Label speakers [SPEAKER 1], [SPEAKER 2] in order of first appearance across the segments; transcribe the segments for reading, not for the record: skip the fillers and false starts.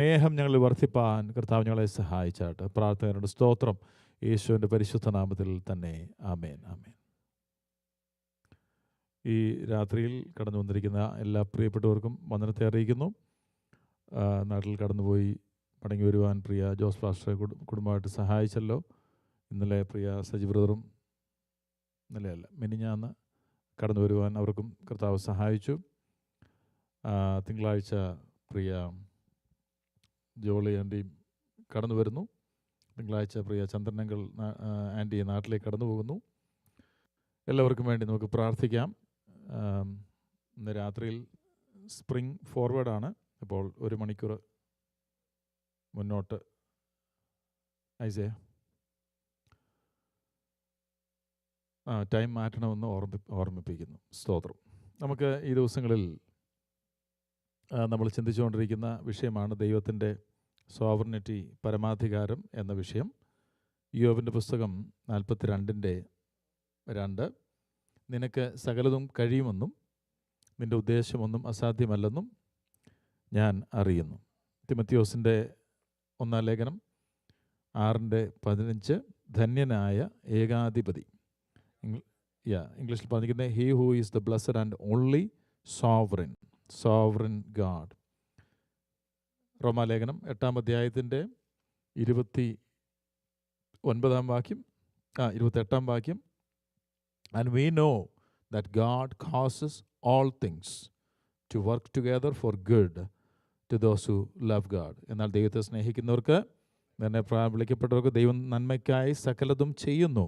[SPEAKER 1] സ്നേഹം ഞങ്ങളിൽ വർദ്ധിപ്പാൻ കർത്താവ് ഞങ്ങളെ സഹായിച്ചാട്ട്. പ്രാർത്ഥനയുടെ സ്തോത്രം യേശുവിൻ്റെ പരിശുദ്ധ നാമത്തിൽ തന്നെ. ആമേൻ, ആമേൻ. ഈ രാത്രിയിൽ കടന്നു വന്നിരിക്കുന്ന എല്ലാ പ്രിയപ്പെട്ടവർക്കും വന്ദനത്തെ അറിയിക്കുന്നു. നാട്ടിൽ കടന്നുപോയി മടങ്ങി വരുവാൻ പ്രിയ ജോസ് പാസ്റ്ററെ കുടുംബമായിട്ട് സഹായിച്ചല്ലോ. ഇന്നലെ പ്രിയ സജി ബ്രദറും ഇന്നലെയല്ല മിനിഞ്ഞാന്ന് കടന്നു വരുവാൻ അവർക്കും കർത്താവ് സഹായിച്ചു. തിങ്കളാഴ്ച പ്രിയ ജോളി ആൻറ്റിയും കടന്നു വരുന്നു. തിങ്കളാഴ്ച പ്രിയ ചന്ദ്രനങ്കൾ ആൻറ്റി നാട്ടിലേക്ക് കടന്നു പോകുന്നു. എല്ലാവർക്കും വേണ്ടി നമുക്ക് പ്രാർത്ഥിക്കാം. ഇന്ന് രാത്രിയിൽ സ്പ്രിംഗ് ഫോർവേഡാണ്. ഇപ്പോൾ 1 മണിക്കൂർ മുന്നോട്ട് ടൈം മാറ്റണമെന്ന് ഓർമ്മിപ്പിക്കുന്നു. സ്തോത്രം. നമുക്ക് ഈ ദിവസങ്ങളിൽ നമ്മൾ ചിന്തിച്ചുകൊണ്ടിരിക്കുന്ന വിഷയമാണ് ദൈവത്തിൻ്റെ സോവറിനിറ്റി, പരമാധികാരം എന്ന വിഷയം. യോബിൻ്റെ പുസ്തകം 42:2 നിനക്ക് സകലതും കഴിയുമെന്നും നിൻ്റെ ഉദ്ദേശമൊന്നും അസാധ്യമല്ലെന്നും ഞാൻ അറിയുന്നു. തിമത്തിയോസിൻ്റെ 1-ാം ലേഖനം 6:15 ധന്യനായ ഏകാധിപതി. ഇംഗ്ലീഷിൽ പറഞ്ഞിരിക്കുന്നത് he who is the blessed and only sovereign God. റോമാലേഖനം 8-ാം അധ്യായത്തിൻ്റെ 28-ാം വാക്യം and we know that God causes all things to work together for good to those who love God. എന്നാൽ ദൈവത്തെ സ്നേഹിക്കുന്നവർക്ക്, തന്നെ വിളിക്കപ്പെട്ടവർക്ക് ദൈവം നന്മയ്ക്കായി സകലതും ചെയ്യുന്നു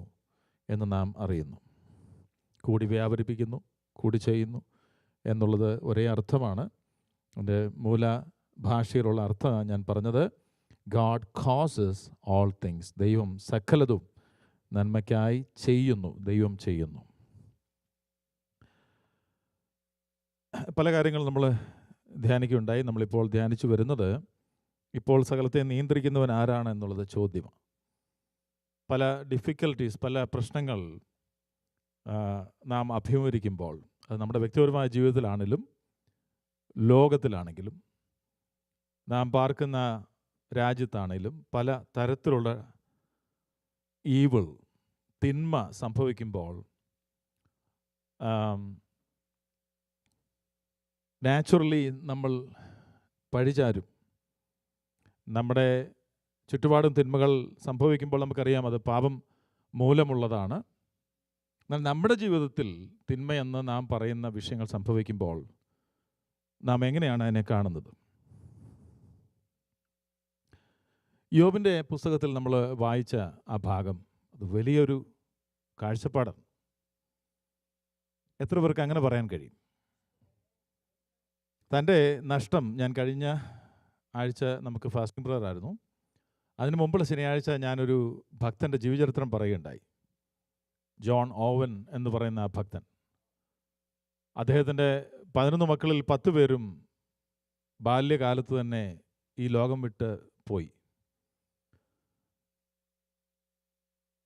[SPEAKER 1] എന്ന് നാം അറിയുന്നു. കൂടി വ്യാപരിപ്പിക്കുന്നു, കൂടി ചെയ്യുന്നു എന്നുള്ളത് ഒരേ അർത്ഥമാണ്. എൻ്റെ മൂല ഭാഷയിലുള്ള അർത്ഥമാണ് ഞാൻ പറഞ്ഞത്. God causes all things. ദൈവം സകലതും നന്മയ്ക്കായി ചെയ്യുന്നു, ദൈവം ചെയ്യുന്നു. പല കാര്യങ്ങൾ നമ്മൾ ധ്യാനിക്കുകയുണ്ടായി. നമ്മളിപ്പോൾ ധ്യാനിച്ചു വരുന്നത് ഇപ്പോൾ സകലത്തെ നിയന്ത്രിക്കുന്നവൻ ആരാണ് എന്നുള്ളത് ചോദ്യമാണ്. പല ഡിഫിക്കൽട്ടീസ്, പല പ്രശ്നങ്ങൾ നാം അഭിമുഖീകരിക്കുമ്പോൾ, അത് നമ്മുടെ വ്യക്തിപരമായ ജീവിതത്തിലാണെങ്കിലും ലോകത്തിലാണെങ്കിലും നാം പാർക്കുന്ന രാജ്യത്താണെങ്കിലും പല തരത്തിലുള്ള ഈവിൾ, തിന്മ സംഭവിക്കുമ്പോൾ നാച്ചുറലി നമ്മൾ പഴിചാരും. നമ്മുടെ ചുറ്റുപാടും തിന്മകൾ സംഭവിക്കുമ്പോൾ നമുക്കറിയാം അത് പാപം മൂലമുള്ളതാണ്. എന്നാൽ നമ്മുടെ ജീവിതത്തിൽ തിന്മയെന്ന് നാം പറയുന്ന വിഷയങ്ങൾ സംഭവിക്കുമ്പോൾ നാം എങ്ങനെയാണ് അതിനെ കാണുന്നത്? യോബിൻ്റെ പുസ്തകത്തിൽ നമ്മൾ വായിച്ച ആ ഭാഗം, അത് വലിയൊരു കാഴ്ചപ്പാടാണ്. എത്ര പേർക്ക് അങ്ങനെ പറയാൻ കഴിയും? തൻ്റെ നഷ്ടം, ഞാൻ കഴിഞ്ഞ ആഴ്ച നമുക്ക് ഫാസ്റ്റിംഗ് പ്രയർ ആയിരുന്നു, അതിന് മുമ്പുള്ള ശനിയാഴ്ച ഞാനൊരു ഭക്തൻ്റെ ജീവചരിത്രം പറയുകയുണ്ടായി. ജോൺ ഓവൻ എന്ന് പറയുന്ന ആ ഭക്തൻ, അദ്ദേഹത്തിൻ്റെ 11 മക്കളിൽ 10 പേരും ബാല്യകാലത്ത് തന്നെ ഈ ലോകം വിട്ട് പോയി.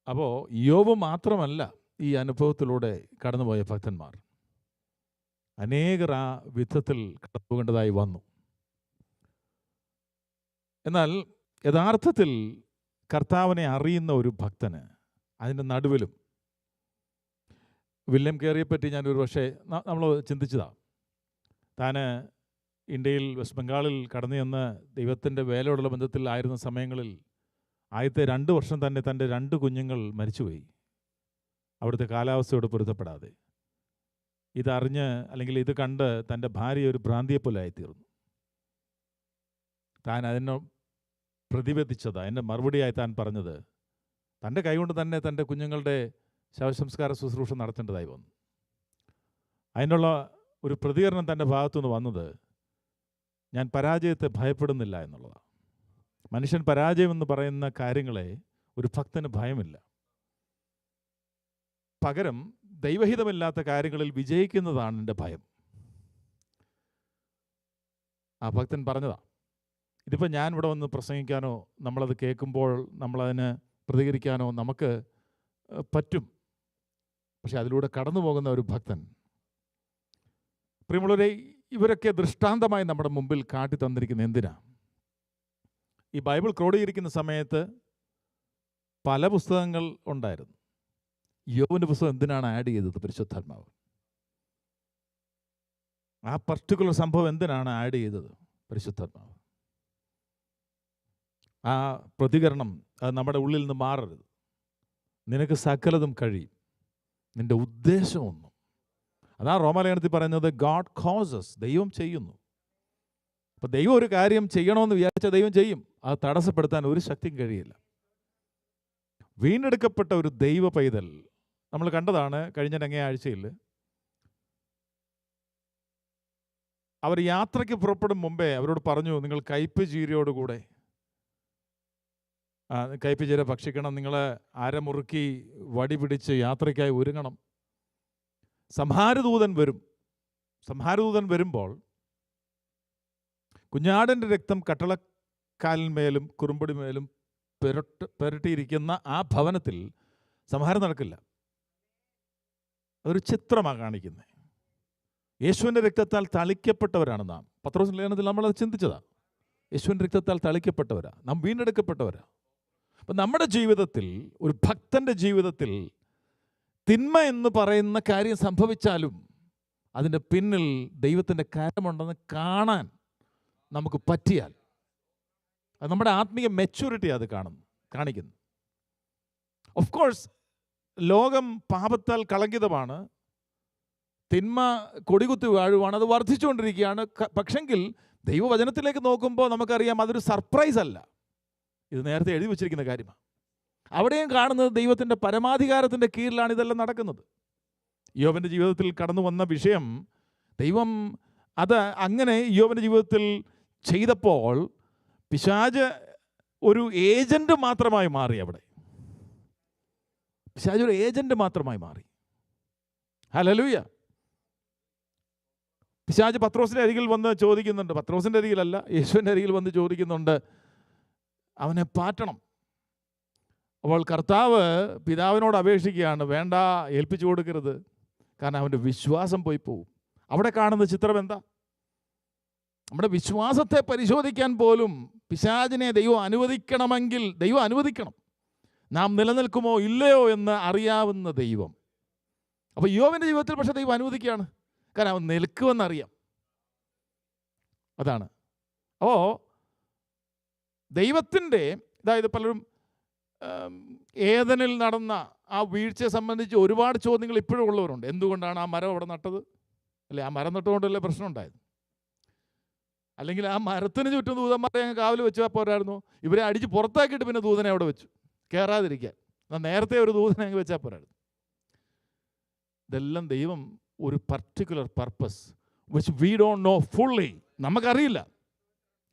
[SPEAKER 1] അപ്പോൾ യോബ് മാത്രമല്ല ഈ അനുഭവത്തിലൂടെ കടന്നുപോയ ഭക്തന്മാർ, അനേകർ ആ വിധത്തിൽ കടന്നുപോകേണ്ടതായി വന്നു. എന്നാൽ യഥാർത്ഥത്തിൽ കർത്താവിനെ അറിയുന്ന ഒരു ഭക്തന് അതിൻ്റെ നടുവിലും, വില്യം കേറിയെപ്പറ്റി ഞാനൊരു പക്ഷേ നമ്മൾ ചിന്തിച്ചതാണ്. താൻ ഇന്ത്യയിൽ വെസ്റ്റ് ബംഗാളിൽ കടന്നു ചെന്ന് ദൈവത്തിൻ്റെ വേലയോടുള്ള ബന്ധത്തിൽ ആയിരുന്ന സമയങ്ങളിൽ ആദ്യത്തെ 2 വർഷം തന്നെ തൻ്റെ 2 കുഞ്ഞുങ്ങൾ മരിച്ചുപോയി, അവിടുത്തെ കാലാവസ്ഥയോട് പൊരുത്തപ്പെടാതെ. ഇതറിഞ്ഞ്, അല്ലെങ്കിൽ ഇത് കണ്ട് തൻ്റെ ഭാര്യ ഒരു ഭ്രാന്തിയെപ്പോലെ ആയിത്തീർന്നു. താൻ അതിനെ പ്രതിബന്ധിച്ചത്, അതിൻ്റെ മറുപടിയായി താൻ പറഞ്ഞത്, തൻ്റെ കൈകൊണ്ട് തന്നെ തൻ്റെ കുഞ്ഞുങ്ങളുടെ ശവസംസ്കാര ശുശ്രൂഷ നടത്തേണ്ടതായി വന്നു. അതിനുള്ള ഒരു പ്രതികരണം തൻ്റെ ഭാഗത്തുനിന്ന് വന്നത്, ഞാൻ പരാജയത്തെ ഭയപ്പെടുന്നില്ല എന്നുള്ളതാണ്. മനുഷ്യൻ പരാജയം എന്ന് പറയുന്ന കാര്യങ്ങളെ ഒരു ഭക്തന് ഭയമില്ല. പകരം ദൈവഹിതമില്ലാത്ത കാര്യങ്ങളിൽ വിജയിക്കുന്നതാണ് എൻ്റെ ഭയം. ആ ഭക്തൻ പറഞ്ഞതാ. ഇതിപ്പോൾ ഞാൻ ഇവിടെ വന്ന് പ്രസംഗിക്കാനോ നമ്മളത് കേൾക്കുമ്പോൾ നമ്മളതിന് പ്രതികരിക്കാനോ നമുക്ക് പറ്റും. പക്ഷെ അതിലൂടെ കടന്നു പോകുന്ന ഒരു ഭക്തൻ, പ്രിയമുള്ളവരെ, ഇവരൊക്കെ ദൃഷ്ടാന്തമായി നമ്മുടെ മുമ്പിൽ കാട്ടി തന്നിരിക്കുന്ന എന്തിനാ? ഈ ബൈബിൾ ക്രോഡീകരിക്കുന്ന സമയത്ത് പല പുസ്തകങ്ങൾ ഉണ്ടായിരുന്നു. യോബിൻ്റെ പുസ്തകം എന്തിനാണ് ആഡ് ചെയ്തത്? പരിശുദ്ധാത്മാവ്. ആ പർട്ടിക്കുലർ സംഭവം എന്തിനാണ് ആഡ് ചെയ്തത്? പരിശുദ്ധാത്മാവ്. ആ പ്രതികരണം അത് നമ്മുടെ ഉള്ളിൽ നിന്ന് മാറരുത്. നിനക്ക് സകലതും കഴിയും, നിന്റെ ഉദ്ദേശമൊന്നും. അതാ റോമാലേഖനത്തിൽ പറയുന്നത് ഗോഡ് കോസസ്, ദൈവം ചെയ്യുന്നു. അപ്പം ദൈവം ഒരു കാര്യം ചെയ്യണമെന്ന് വിചാരിച്ചാൽ ദൈവം ചെയ്യും. അത് തടസ്സപ്പെടുത്താൻ ഒരു ശക്തിയും കഴിയില്ല. വീണ്ടെടുക്കപ്പെട്ട ഒരു ദൈവ പൈതൽ നമ്മൾ കണ്ടതാണ് കഴിഞ്ഞ ആഴ്ചയിൽ. അവർ യാത്രയ്ക്ക് പുറപ്പെടും മുമ്പേ അവരോട് പറഞ്ഞു, നിങ്ങൾ കയ്പ് ചീരയോടുകൂടെ കയ്പ് ചീര ഭക്ഷിക്കണം, നിങ്ങൾ അരമുറുക്കി വടി പിടിച്ച് യാത്രയ്ക്കായി ഒരുങ്ങണം. സംഹാരദൂതൻ വരും. സംഹാരദൂതൻ വരുമ്പോൾ കുഞ്ഞാടിൻ്റെ രക്തം കട്ടളക്കാലിന്മേലും കുറുമ്പടിമേലും പുരട്ടിയിരിക്കുന്ന ആ ഭവനത്തിൽ സംഹാരം നടക്കില്ല. അതൊരു ചിത്രമാണ് കാണിക്കുന്നത്. യേശുവിൻ്റെ രക്തത്താൽ തളിക്കപ്പെട്ടവരാണ് നാം. പത്രോസിന്റെ ലേഖനത്തിൽ നമ്മളത് ചിന്തിച്ചതാണ്. യേശുവിൻ്റെ രക്തത്താൽ തളിക്കപ്പെട്ടവരാ, നാം വീണ്ടെടുക്കപ്പെട്ടവരാ. അപ്പം നമ്മുടെ ജീവിതത്തിൽ, ഒരു ഭക്തൻ്റെ ജീവിതത്തിൽ തിന്മ എന്ന് പറയുന്ന കാര്യം സംഭവിച്ചാലും അതിൻ്റെ പിന്നിൽ ദൈവത്തിൻ്റെ കാര്യമുണ്ടെന്ന് കാണാൻ നമുക്ക് പറ്റിയാൽ അത് നമ്മുടെ ആത്മീയ മെച്യൂരിറ്റി അത് കാണിക്കുന്നു. ഓഫ് കോഴ്സ് ലോകം പാപത്താൽ കളങ്കിതമാണ്, തിന്മ കൊടികുത്തി വാഴുവാണ്, അത് വർദ്ധിച്ചുകൊണ്ടിരിക്കുകയാണ്. പക്ഷെങ്കിൽ ദൈവവചനത്തിലേക്ക് നോക്കുമ്പോൾ നമുക്കറിയാം അതൊരു സർപ്രൈസ് അല്ല. ഇത് നേരത്തെ എഴുതി വച്ചിരിക്കുന്ന കാര്യമാണ്. അവിടെയും കാണുന്നത് ദൈവത്തിൻ്റെ പരമാധികാരത്തിൻ്റെ കീഴിലാണ് ഇതെല്ലാം നടക്കുന്നത്. യോബിൻ്റെ ജീവിതത്തിൽ കടന്നു വന്ന വിഷയം ദൈവം അത് അങ്ങനെ യോബിൻ്റെ ജീവിതത്തിൽ ചെയ്തപ്പോൾ പിശാച് ഒരു ഏജന്റ് മാത്രമായി മാറി. അവിടെ പിശാച് ഒരു ഏജന്റ് മാത്രമായി മാറി. ഹല്ലേലൂയ. പിശാച് പത്രോസിൻ്റെ അരികിൽ വന്ന് ചോദിക്കുന്നുണ്ട്, പത്രോസിൻ്റെ അരികിലല്ല, യേശുവിൻ്റെ അരികിൽ വന്ന് ചോദിക്കുന്നുണ്ട്, അവനെ പാറ്റണം. അപ്പോൾ കർത്താവ് പിതാവിനോട് അപേക്ഷിക്കുകയാണ്, വേണ്ട, ഏൽപ്പിച്ചു കൊടുക്കരുത്, കാരണം അവൻ്റെ വിശ്വാസം പോയി പോവും. അവിടെ കാണുന്ന ചിത്രം എന്താ? നമ്മുടെ വിശ്വാസത്തെ പരിശോധിക്കാൻ പോലും പിശാചിനെ ദൈവം അനുവദിക്കണമെങ്കിൽ ദൈവം അനുവദിക്കണം. നാം നിലനിൽക്കുമോ ഇല്ലയോ എന്ന് അറിയാവുന്ന ദൈവം. അപ്പോൾ യോബിൻ്റെ ജീവിതത്തിൽ പക്ഷേ ദൈവം അനുവദിക്കുകയാണ്, കാരണം അവൻ നിൽക്കുമെന്നറിയാം. അതാണ്. അപ്പോൾ ദൈവത്തിൻ്റെ, അതായത് പലരും ഏദനിൽ നടന്ന ആ വീഴ്ചയെ സംബന്ധിച്ച് ഒരുപാട് ചോദ്യങ്ങൾ ഇപ്പോഴും ഉള്ളവരുണ്ട്. എന്തുകൊണ്ടാണ് ആ മരം അവിടെ നട്ടത്? അല്ലെ, ആ മരം നട്ടുകൊണ്ടല്ലേ പ്രശ്നം ഉണ്ടായത്? അല്ലെങ്കിൽ ആ മരത്തിന് ചുറ്റും ദൂതന്മാരെ അങ്ങ് കാവൽ വെച്ചാൽ പോരായിരുന്നു? ഇവരെ അടിച്ച് പുറത്താക്കിയിട്ട് പിന്നെ ദൂതനെ അവിടെ വെച്ചു, കയറാതിരിക്കാൻ. എന്നാൽ നേരത്തെ ഒരു ദൂതനെ അങ്ങ് വെച്ചാൽ പോരായിരുന്നു. ഇതെല്ലാം ദൈവം ഒരു particular purpose which we don't know fully. നമുക്കറിയില്ല.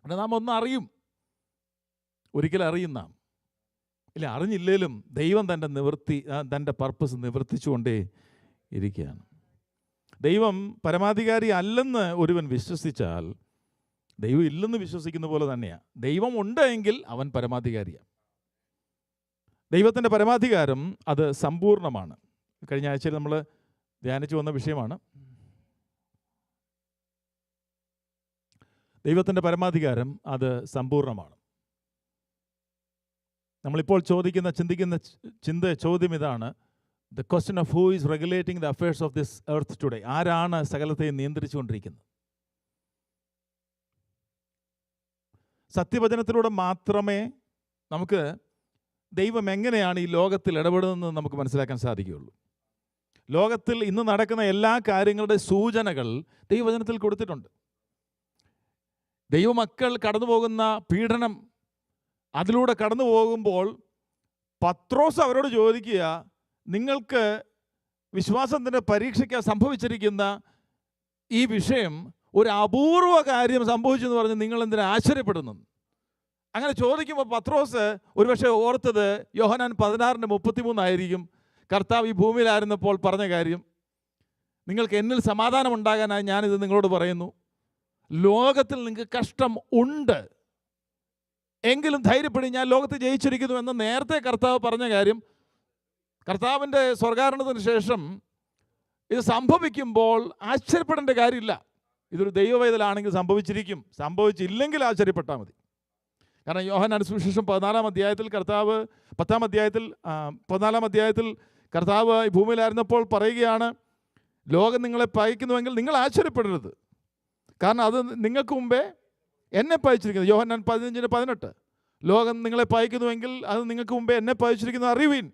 [SPEAKER 1] അവിടെ നാം ഒന്ന് അറിയും, ഒരിക്കലും അറിയും നാം. ഇല്ല, അറിഞ്ഞില്ലേലും ദൈവം തൻ്റെ പർപ്പസ് നിവർത്തിച്ചുകൊണ്ടേ ഇരിക്കുകയാണ്. ദൈവം പരമാധികാരി അല്ലെന്ന് ഒരുവൻ വിശ്വസിച്ചാൽ ദൈവം ഇല്ലെന്ന് വിശ്വസിക്കുന്ന പോലെ തന്നെയാണ്. ദൈവം ഉണ്ടെങ്കിൽ അവൻ പരമാധികാരിയാണ്. ദൈവത്തിൻ്റെ പരമാധികാരം അത് സമ്പൂർണ്ണമാണ്. കഴിഞ്ഞ ആഴ്ചയിൽ നമ്മൾ ധ്യാനിച്ചു വന്ന വിഷയമാണ്. ദൈവത്തിൻ്റെ പരമാധികാരം അത് സമ്പൂർണ്ണമാണ്. നമ്മളിപ്പോൾ ചിന്തിക്കുന്ന ചോദ്യം ഇതാണ്: the question of who is regulating the affairs of this earth today. ആരാണ് സകലത്തെയും നിയന്ത്രിച്ചുകൊണ്ടിരിക്കുന്നത്? സത്യവചനത്തിലൂടെ മാത്രമേ നമുക്ക് ദൈവം എങ്ങനെയാണ് ഈ ലോകത്തിൽ ഇടപെടുന്നതെന്ന് നമുക്ക് മനസ്സിലാക്കാൻ സാധിക്കുകയുള്ളൂ. ലോകത്തിൽ ഇന്ന് നടക്കുന്ന എല്ലാ കാര്യങ്ങളുടെ സൂചനകൾ ദൈവവചനത്തിൽ കൊടുത്തിട്ടുണ്ട്. ദൈവമക്കൾ കടന്നു പോകുന്ന പീഡനം, അതിലൂടെ കടന്നു പോകുമ്പോൾ പത്രോസ് അവരോട് ചോദിക്കുക, നിങ്ങൾക്ക് വിശ്വാസത്തിൻ്റെ പരീക്ഷയ്ക്ക് സംഭവിച്ചിരിക്കുന്ന ഈ വിഷയം ഒരു അപൂർവ കാര്യം സംഭവിച്ചു എന്ന് പറഞ്ഞ് നിങ്ങൾ എന്തിനാ ആശ്ചര്യപ്പെടുന്നു? അങ്ങനെ ചോദിക്കുമ്പോൾ പത്രോസ് ഒരുപക്ഷെ ഓർത്തത് യോഹന്നാൻ 16:33 കർത്താവ് ഈ ഭൂമിയിലായിരുന്നപ്പോൾ പറഞ്ഞ കാര്യം. നിങ്ങൾക്ക് എന്നിൽ സമാധാനം ഉണ്ടാകാനായി ഞാനിത് നിങ്ങളോട് പറയുന്നു. ലോകത്തിൽ നിങ്ങൾക്ക് കഷ്ടം ഉണ്ട്, എങ്കിലും ധൈര്യപ്പെടും, ഞാൻ ലോകത്തെ ജയിച്ചിരിക്കുന്നു എന്ന് നേരത്തെ കർത്താവ് പറഞ്ഞ കാര്യം. കർത്താവിൻ്റെ സ്വർഗാരോഹണത്തിന് ശേഷം ഇത് സംഭവിക്കുമ്പോൾ ആശ്ചര്യപ്പെടേണ്ട കാര്യമില്ല. ഇതൊരു ദൈവവേദലാണെങ്കിൽ സംഭവിച്ചിരിക്കും, സംഭവിച്ചില്ലെങ്കിൽ ആശ്ചര്യപ്പെട്ടാൽ മതി. കാരണം യോഹന്നാന്റെ സുവിശേഷം 14 അധ്യായത്തിൽ കർത്താവ് ഈ ഭൂമിയിലായിരുന്നപ്പോൾ പറയുകയാണ്, ലോകം നിങ്ങളെ പകയ്ക്കുന്നുവെങ്കിൽ നിങ്ങൾ ആശ്ചര്യപ്പെടരുത്, കാരണം അത് നിങ്ങൾക്ക് മുമ്പേ എന്നെ പകച്ചിരിക്കുന്നു. യോഹന്നാൻ 15:18. ലോകം നിങ്ങളെ പകയ്ക്കുന്നുവെങ്കിൽ അത് നിങ്ങൾക്ക് മുമ്പേ എന്നെ പകച്ചിരിക്കുന്നു അറിവീൻ.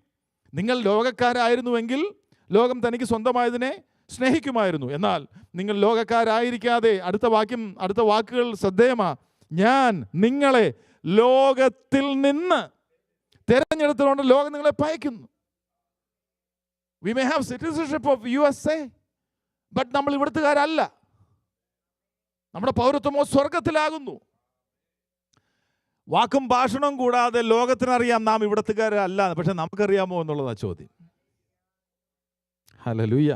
[SPEAKER 1] നിങ്ങൾ ലോകക്കാരായിരുന്നുവെങ്കിൽ ലോകം തനിക്ക് സ്വന്തമായതിനെ സ്നേഹിക്കുമായിരുന്നു. എന്നാൽ നിങ്ങൾ ലോകക്കാരായിരിക്കാതെ, അടുത്ത വാക്കുകൾ ശ്രദ്ധേയമാ, ഞാൻ നിങ്ങളെ ലോകത്തിൽ നിന്ന് തിരഞ്ഞെടുത്തുകൊണ്ട് ലോകം നിങ്ങളെ പകയ്ക്കുന്നു. We may have citizenship of USA, but നമ്മൾ ഇവിടുത്തുകാരല്ല. നമ്മുടെ പൗരത്വമോ സ്വർഗത്തിലാകുന്നു. വാക്കും ഭാഷണവും കൂടാതെ ലോകത്തിനറിയാം നാം ഇവിടത്തുകാരല്ല, പക്ഷെ നമുക്കറിയാമോ എന്നുള്ളതാണ് ചോദ്യം. ഹല്ലേലൂയ.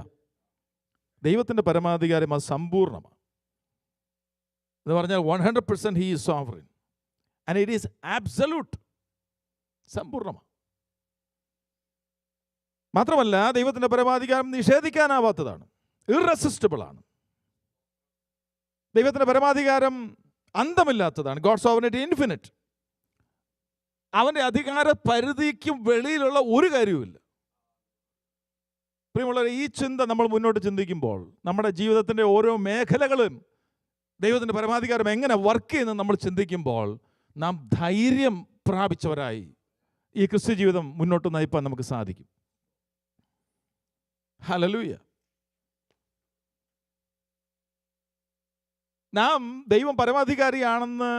[SPEAKER 1] ദൈവത്തിൻ്റെ പരമാധികാരം അത് സമ്പൂർണ്ണമാണ് എന്ന് പറഞ്ഞാൽ 100% he is sovereign and it is absolute. സമ്പൂർണ്ണമാണ്. മാത്രമല്ല ദൈവത്തിൻ്റെ പരമാധികാരം നിഷേധിക്കാനാവാത്തതാണ്, ഇറസിസ്റ്റബിൾ ആണ്. ദൈവത്തിൻ്റെ പരമാധികാരം അന്തമില്ലാത്തതാണ്. God sovereignty infinite. അവൻ്റെ അധികാര പരിധിക്കും വെളിയിലുള്ള ഒരു കാര്യവുമില്ല. പ്രിയമുള്ളവരെ, ഈ ചിന്ത നമ്മൾ മുന്നോട്ട് ചിന്തിക്കുമ്പോൾ നമ്മുടെ ജീവിതത്തിൻ്റെ ഓരോ മേഖലകളും ദൈവത്തിൻ്റെ പരമാധികാരം എങ്ങനെ വർക്ക് ചെയ്യുന്നത് നമ്മൾ ചിന്തിക്കുമ്പോൾ നാം ധൈര്യം പ്രാപിച്ചവരായി ഈ ക്രിസ്ത്യ ജീവിതം മുന്നോട്ട് നയിപ്പാൻ നമുക്ക് സാധിക്കും. ഹല്ലേലൂയ. നാം ദൈവം പരമാധികാരിയാണെന്ന്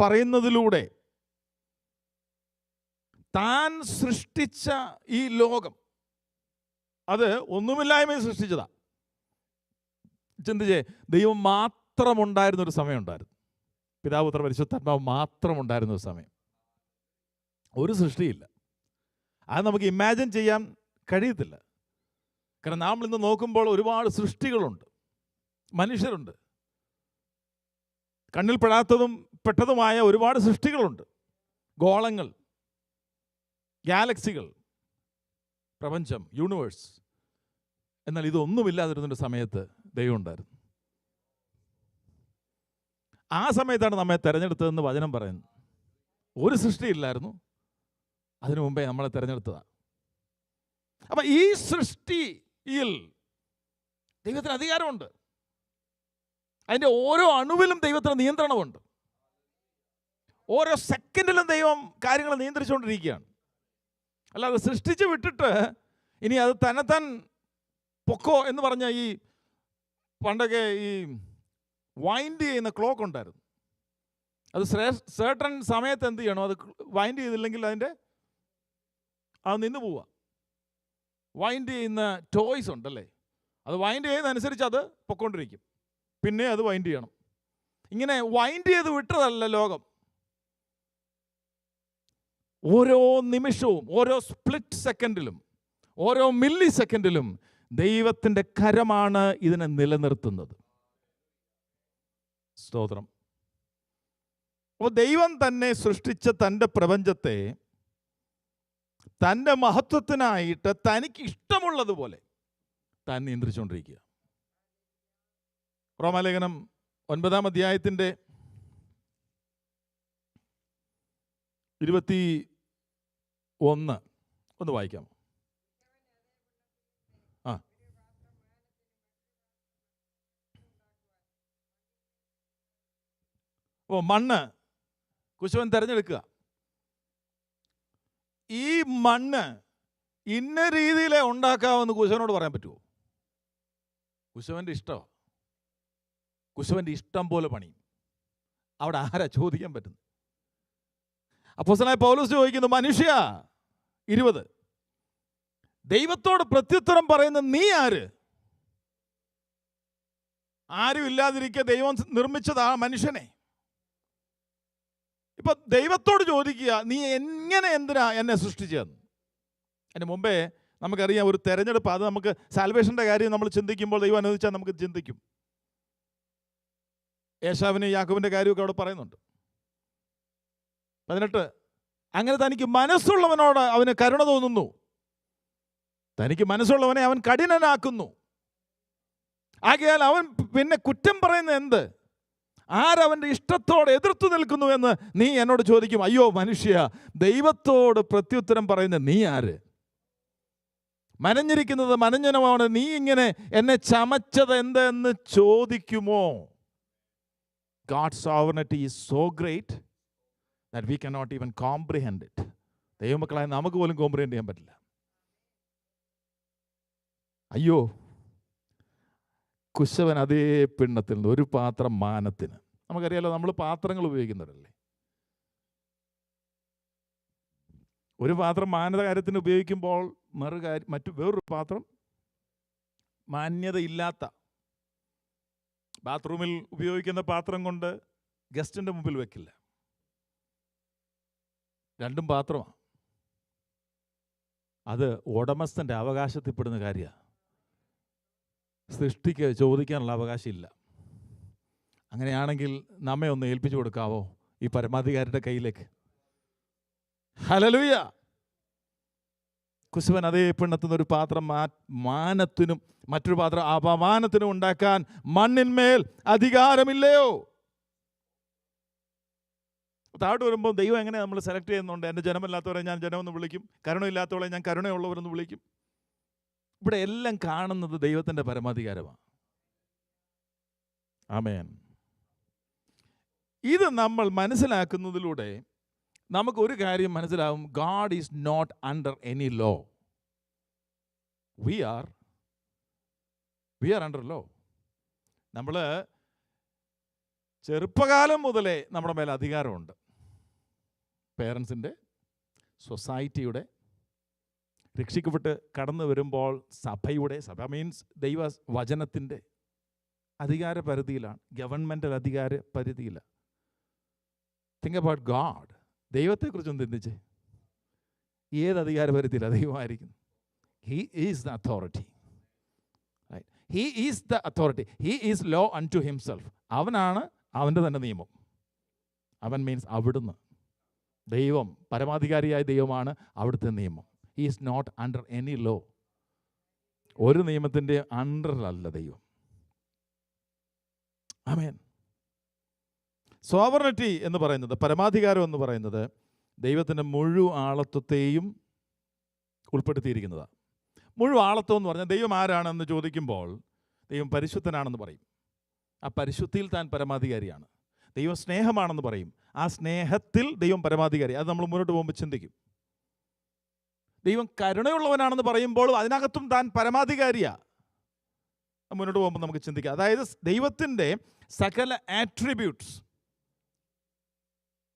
[SPEAKER 1] പറയുന്നതിലൂടെ താൻ സൃഷ്ടിച്ച ഈ ലോകം അത് ഒന്നുമില്ലായ്മയെ സൃഷ്ടിച്ചതാ. ചിന്തിച്ചേ, ദൈവം മാത്രമുണ്ടായിരുന്നൊരു സമയമുണ്ടായിരുന്നു. പിതാവ് പുത്രൻ പരിശുദ്ധാത്മാവ് മാത്രമുണ്ടായിരുന്ന ഒരു സമയം. ഒരു സൃഷ്ടിയില്ല. അത് നമുക്ക് ഇമാജിൻ ചെയ്യാൻ കഴിയത്തില്ല. കാരണം നാം ഇന്ന് നോക്കുമ്പോൾ ഒരുപാട് സൃഷ്ടികളുണ്ട്, മനുഷ്യരുണ്ട്, കണ്ണിൽ പെട്ടതുമായ ഒരുപാട് സൃഷ്ടികളുണ്ട്. ഗോളങ്ങൾ, ഗാലക്സികൾ, പ്രപഞ്ചം, യൂണിവേഴ്സ്. എന്നാൽ ഇതൊന്നുമില്ലാതിരുന്നൊരു സമയത്ത് ദൈവം ഉണ്ടായിരുന്നു. ആ സമയത്താണ് നമ്മെ തിരഞ്ഞെടുത്തതെന്ന് വചനം പറയുന്നത്. ഒരു സൃഷ്ടിയില്ലായിരുന്നു, അതിനു മുമ്പേ നമ്മളെ തിരഞ്ഞെടുത്തതാണ്. അപ്പം ഈ സൃഷ്ടിയിൽ ദൈവത്തിന് അധികാരമുണ്ട്. അതിൻ്റെ ഓരോ അണുവിലും ദൈവത്തിന് നിയന്ത്രണമുണ്ട്. ഓരോ സെക്കൻഡിലും ദൈവം കാര്യങ്ങൾ നിയന്ത്രിച്ചുകൊണ്ടിരിക്കുകയാണ്. അല്ലാതെ സൃഷ്ടിച്ച് വിട്ടിട്ട് ഇനി അത് തന്നെത്താൻ പൊക്കോ എന്ന് പറഞ്ഞ ഈ പണ്ടൊക്കെ ഈ വൈൻഡ് ചെയ്യുന്ന ക്ലോക്ക് ഉണ്ടായിരുന്നു. അത് സേർട്ടൺ സമയത്ത് എന്ത് ചെയ്യണം, അത് വൈൻഡ് ചെയ്തില്ലെങ്കിൽ അത് നിന്ന് പോവുക. വൈൻഡ് ചെയ്യുന്ന ടോയ്സ് ഉണ്ടല്ലേ, അത് വൈൻഡ് ചെയ്യുന്നതനുസരിച്ച് അത് പൊക്കോണ്ടിരിക്കും, പിന്നെ അത് വൈൻഡ് ചെയ്യണം. ഇങ്ങനെ വൈൻഡ് ചെയ്ത് വിട്ടതല്ല ലോകം. ഓരോ നിമിഷവും, ഓരോ സ്പ്ലിറ്റ് സെക്കൻഡിലും, ഓരോ മില്ലി സെക്കൻഡിലും ദൈവത്തിൻ്റെ കരമാണ് ഇതിനെ നിലനിർത്തുന്നത്. സ്തോത്രം. അപ്പോൾ ദൈവം തന്നെ സൃഷ്ടിച്ച തൻ്റെ പ്രപഞ്ചത്തെ തൻ്റെ മഹത്വത്തിനായിട്ട് തനിക്ക് ഇഷ്ടമുള്ളതുപോലെ താൻ നിയന്ത്രിച്ചുകൊണ്ടിരിക്കുക. റോമാലേഖനം 9 അധ്യായത്തിൻ്റെ 21 ഒന്ന് വായിക്കാം. അപ്പോൾ മണ്ണ് കുശവൻ തിരഞ്ഞെടുക്കുക. ഈ മണ്ണ് ഇന്ന രീതിയിലേ ഉണ്ടാക്കാമെന്ന് കുശവനോട് പറയാൻ പറ്റുമോ? കുശവൻ്റെ ഇഷ്ടമാണ്. കുശവൻ്റെ ഇഷ്ടം പോലെ പണിയും. അവിടെ ആരാ ചോദിക്കാൻ പറ്റുന്നത്? അപ്പോസ്തലനായ പൗലോസ് ചോദിക്കുന്നു, മനുഷ്യ 20, ദൈവത്തോട് പ്രത്യുത്തരം പറയുന്ന നീ ആര്? ആരും ഇല്ലാതിരിക്കെ ദൈവം നിർമ്മിച്ചതാ മനുഷ്യനെ. ഇപ്പൊ ദൈവത്തോട് ചോദിക്കുക, നീ എന്തിനാ എന്നെ സൃഷ്ടിച്ചതെന്ന്. അതിന് മുമ്പേ നമുക്കറിയാം ഒരു തെരഞ്ഞെടുപ്പ്. അത് നമുക്ക് സാൽവേഷൻ്റെ കാര്യം നമ്മൾ ചിന്തിക്കുമ്പോൾ ദൈവം അനുവദിച്ചാൽ നമുക്ക് ചിന്തിക്കും. ഏശാവിനെ യാക്കോബിൻ്റെ കാര്യമൊക്കെ അവിടെ പറയുന്നുണ്ട്. 18, അങ്ങനെ തനിക്ക് മനസ്സുള്ളവനോട് അവന് കരുണ തോന്നുന്നു, തനിക്ക് മനസ്സുള്ളവനെ അവൻ കഠിനനാക്കുന്നു. ആകയാൽ അവൻ പിന്നെ കുറ്റം പറയുന്നത് എന്ത്? ആരവൻ്റെ ഇഷ്ടത്തോട് എതിർത്തു നിൽക്കുന്നു എന്ന് നീ എന്നോട് ചോദിക്കും. അയ്യോ മനുഷ്യ, ദൈവത്തോട് പ്രത്യുത്തരം പറയുന്ന നീ ആര്? മനഞ്ഞിരിക്കുന്നത് മനഞ്ഞനമാണ്, നീ ഇങ്ങനെ എന്നെ ചമച്ചത് എന്തെന്ന് ചോദിക്കുമോ? God's sovereignty is so great that we cannot even comprehend it. ദൈവമക്കളായ നമുക്ക് പോലും കോംപ്രിഹെൻഡ് ചെയ്യാൻ പറ്റില്ല. അയ്യോ, കുശവൻ അതേ പിണ്ണത്തിൽ നിന്ന് ഒരു പാത്രം മാനത്തിന്. നമുക്കറിയാലോ, നമ്മൾ പാത്രങ്ങൾ ഉപയോഗിക്കുന്നവരല്ലേ. ഒരു പാത്രം മാനത കാര്യത്തിന് ഉപയോഗിക്കുമ്പോൾ വേറൊരു പാത്രം മാന്യതയില്ലാത്ത, ബാത്റൂമിൽ ഉപയോഗിക്കുന്ന പാത്രം കൊണ്ട് ഗസ്റ്റിൻ്റെ മുമ്പിൽ വെക്കില്ല. രണ്ടും പാത്രമാണ്. അത് ഉടമസ്ഥൻ്റെ അവകാശത്തിൽപ്പെടുന്ന കാര്യമാണ്. സൃഷ്ടിക്ക് ചോദിക്കാനുള്ള അവകാശമില്ല. അങ്ങനെയാണെങ്കിൽ നമ്മെ ഒന്ന് ഏൽപ്പിച്ചു കൊടുക്കാവോ ഈ പരമാധികാരിയുടെ കയ്യിലേക്ക്? ഹല്ലേലൂയ. കുശവൻ അതേ പിണ്ണത്തുനിന്ന് ഒരു പാത്രം മാനത്തിനും മറ്റൊരു പാത്രം അപമാനത്തിനും ഉണ്ടാക്കാൻ മണ്ണിന്മേൽ അധികാരമില്ലയോ? താഴോട്ട് വരുമ്പോൾ ദൈവം എങ്ങനെ നമ്മൾ സെലക്ട് ചെയ്യുന്നുണ്ട്? എൻ്റെ ജനമല്ലാത്തവരെ ഞാൻ ജനമെന്ന് വിളിക്കും, കരുണയില്ലാത്തവരെ ഞാൻ കരുണയുള്ളവരെന്ന് വിളിക്കും. ഇവിടെ എല്ലാം കാണുന്നത് ദൈവത്തിൻ്റെ പരമാധികാരമാണ്. ആമേൻ. ഇത് നമ്മൾ മനസ്സിലാക്കുന്നതിലൂടെ നമുക്കൊരു കാര്യം മനസ്സിലാവും. God is not under any law. We are under law. നമ്മൾ ചെറുപ്പകാലം മുതലേ നമ്മുടെ മേലെ അധികാരമുണ്ട്. പേരൻസിൻ്റെ, സൊസൈറ്റിയുടെ, രക്ഷിക്കപ്പെട്ട് കടന്നു വരുമ്പോൾ സഭയുടെ, സഭ മീൻസ് ദൈവ വചനത്തിൻ്റെ അധികാര പരിധിയിലാണ്, ഗവൺമെൻ്റൽ അധികാര പരിധിയിലാണ്. Think about God. ദൈവത്തെക്കുറിച്ചൊന്ന് ചിന്തിച്ചേ. ഏത് അധികാര പരിധിയിലാണ് ദൈവമായിരിക്കും? He is the authority. He is the authority. He is law unto himself. അവനാണ് അവൻ്റെ തന്നെ നിയമം. അവൻ മീൻസ് അവിടുന്ന്. ദൈവം, പരമാധികാരിയായ ദൈവമാണ് അവിടുത്തെ നിയമം. He is not under any law. ഒരു നിയമത്തിൻ്റെ അണ്ടറിലല്ല ദൈവം. ആമേൻ. സോവറിനിറ്റി എന്ന് പറയുന്നത്, പരമാധികാരം എന്ന് പറയുന്നത് ദൈവത്തിൻ്റെ മുഴുവൻ ആളത്വത്തെയും ഉൾപ്പെടുത്തിയിരിക്കുന്നതാണ്. മുഴുവൻ ആളത്വം എന്ന് പറഞ്ഞാൽ ദൈവം ആരാണെന്ന് ചോദിക്കുമ്പോൾ ദൈവം പരിശുദ്ധനാണെന്ന് പറയും. ആ പരിശുദ്ധിയിൽ താൻ പരമാധികാരിയാണ്. ദൈവം സ്നേഹമാണെന്ന് പറയും. ആ സ്നേഹത്തിൽ ദൈവം പരമാധികാരി. അത് നമ്മൾ മുന്നോട്ട് പോകുമ്പോൾ ചിന്തിക്കും. ദൈവം കരുണയുള്ളവനാണെന്ന് പറയുമ്പോൾ അതിനകത്തും താൻ പരമാധികാരിയാണ്. മുന്നോട്ട് പോകുമ്പോൾ നമുക്ക് ചിന്തിക്കാം. അതായത് ദൈവത്തിൻ്റെ സകല ആട്രിബ്യൂട്ട്സ്,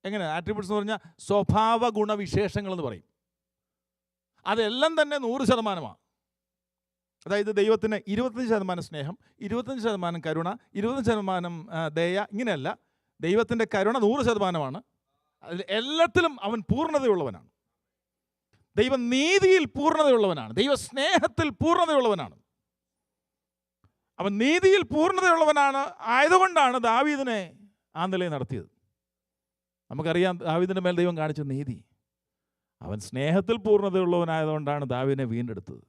[SPEAKER 1] എങ്ങനെ ആട്രിബ്യൂട്ട്സ് എന്ന് പറഞ്ഞാൽ സ്വഭാവ ഗുണവിശേഷങ്ങൾ എന്ന് പറയും. അതെല്ലാം തന്നെ 100%. അതായത് ദൈവത്തിന് 25% സ്നേഹം, 25% കരുണ, 25% ദയ, ഇങ്ങനെയല്ല. ദൈവത്തിൻ്റെ കരുണ 100%. അതിൽ എല്ലാത്തിലും അവൻ പൂർണ്ണതയുള്ളവനാണ്. ദൈവം നീതിയിൽ പൂർണ്ണതയുള്ളവനാണ്. ദൈവ സ്നേഹത്തിൽ പൂർണ്ണതയുള്ളവനാണ്. അവൻ നീതിയിൽ പൂർണ്ണതയുള്ളവനാണ്. ആയതുകൊണ്ടാണ് ദാവീദിനെ ആ നിലയിൽ നടത്തിയത്. നമുക്കറിയാം ദാവീദിൻ്റെ മേൽ ദൈവം കാണിച്ച നീതി. അവൻ സ്നേഹത്തിൽ പൂർണ്ണതയുള്ളവനായതുകൊണ്ടാണ് ദാവീദിനെ വീണ്ടെടുത്തത്.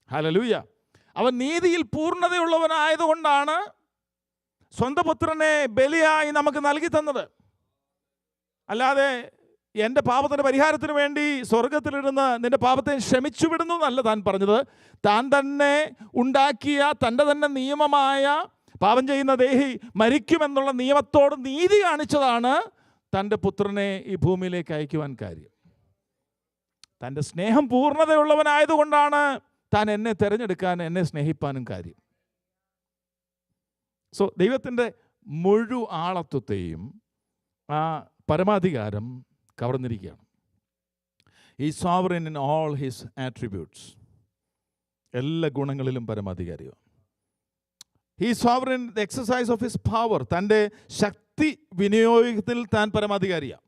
[SPEAKER 1] ഹല്ലേലൂയ. അവൻ നീതിയിൽ പൂർണ്ണതയുള്ളവനായതുകൊണ്ടാണ് സ്വന്തം പുത്രനെ ബലിയായി നമുക്ക് നൽകി തന്നത്. അല്ലാതെ എൻ്റെ പാപത്തിൻ്റെ പരിഹാരത്തിന് വേണ്ടി സ്വർഗത്തിലിരുന്ന് നിൻ്റെ പാപത്തെ ക്ഷമിച്ചു വിടുന്നു എന്നല്ല താൻ പറഞ്ഞത്. താൻ തന്നെ ഉണ്ടാക്കിയ തൻ്റെ തന്നെ നിയമമായ പാപം ചെയ്യുന്ന ദേഹി മരിക്കുമെന്നുള്ള നിയമത്തോട് നീതി കാണിച്ചതാണ് തൻ്റെ പുത്രനെ ഈ ഭൂമിയിലേക്ക് അയക്കുവാൻ കാര്യം. തൻ്റെ സ്നേഹം പൂർണ്ണതയുള്ളവനായതുകൊണ്ടാണ് താൻ എന്നെ തിരഞ്ഞെടുക്കാൻ, എന്നെ സ്നേഹിപ്പാനും കാര്യം. സോ ദൈവത്തിൻ്റെ മുഴുവൻ ആളത്വത്തെയും ആ പരമാധികാരം കവർന്നിരിക്കുകയാണ്. ഈ sovereign in all his attributes, എല്ലാ ഗുണങ്ങളിലും പരമാധികാരിയാണ്. He sovereign the exercise of his power, തൻ്റെ ശക്തി വിനിയോഗത്തിൽ താൻ പരമാധികാരിയാണ്.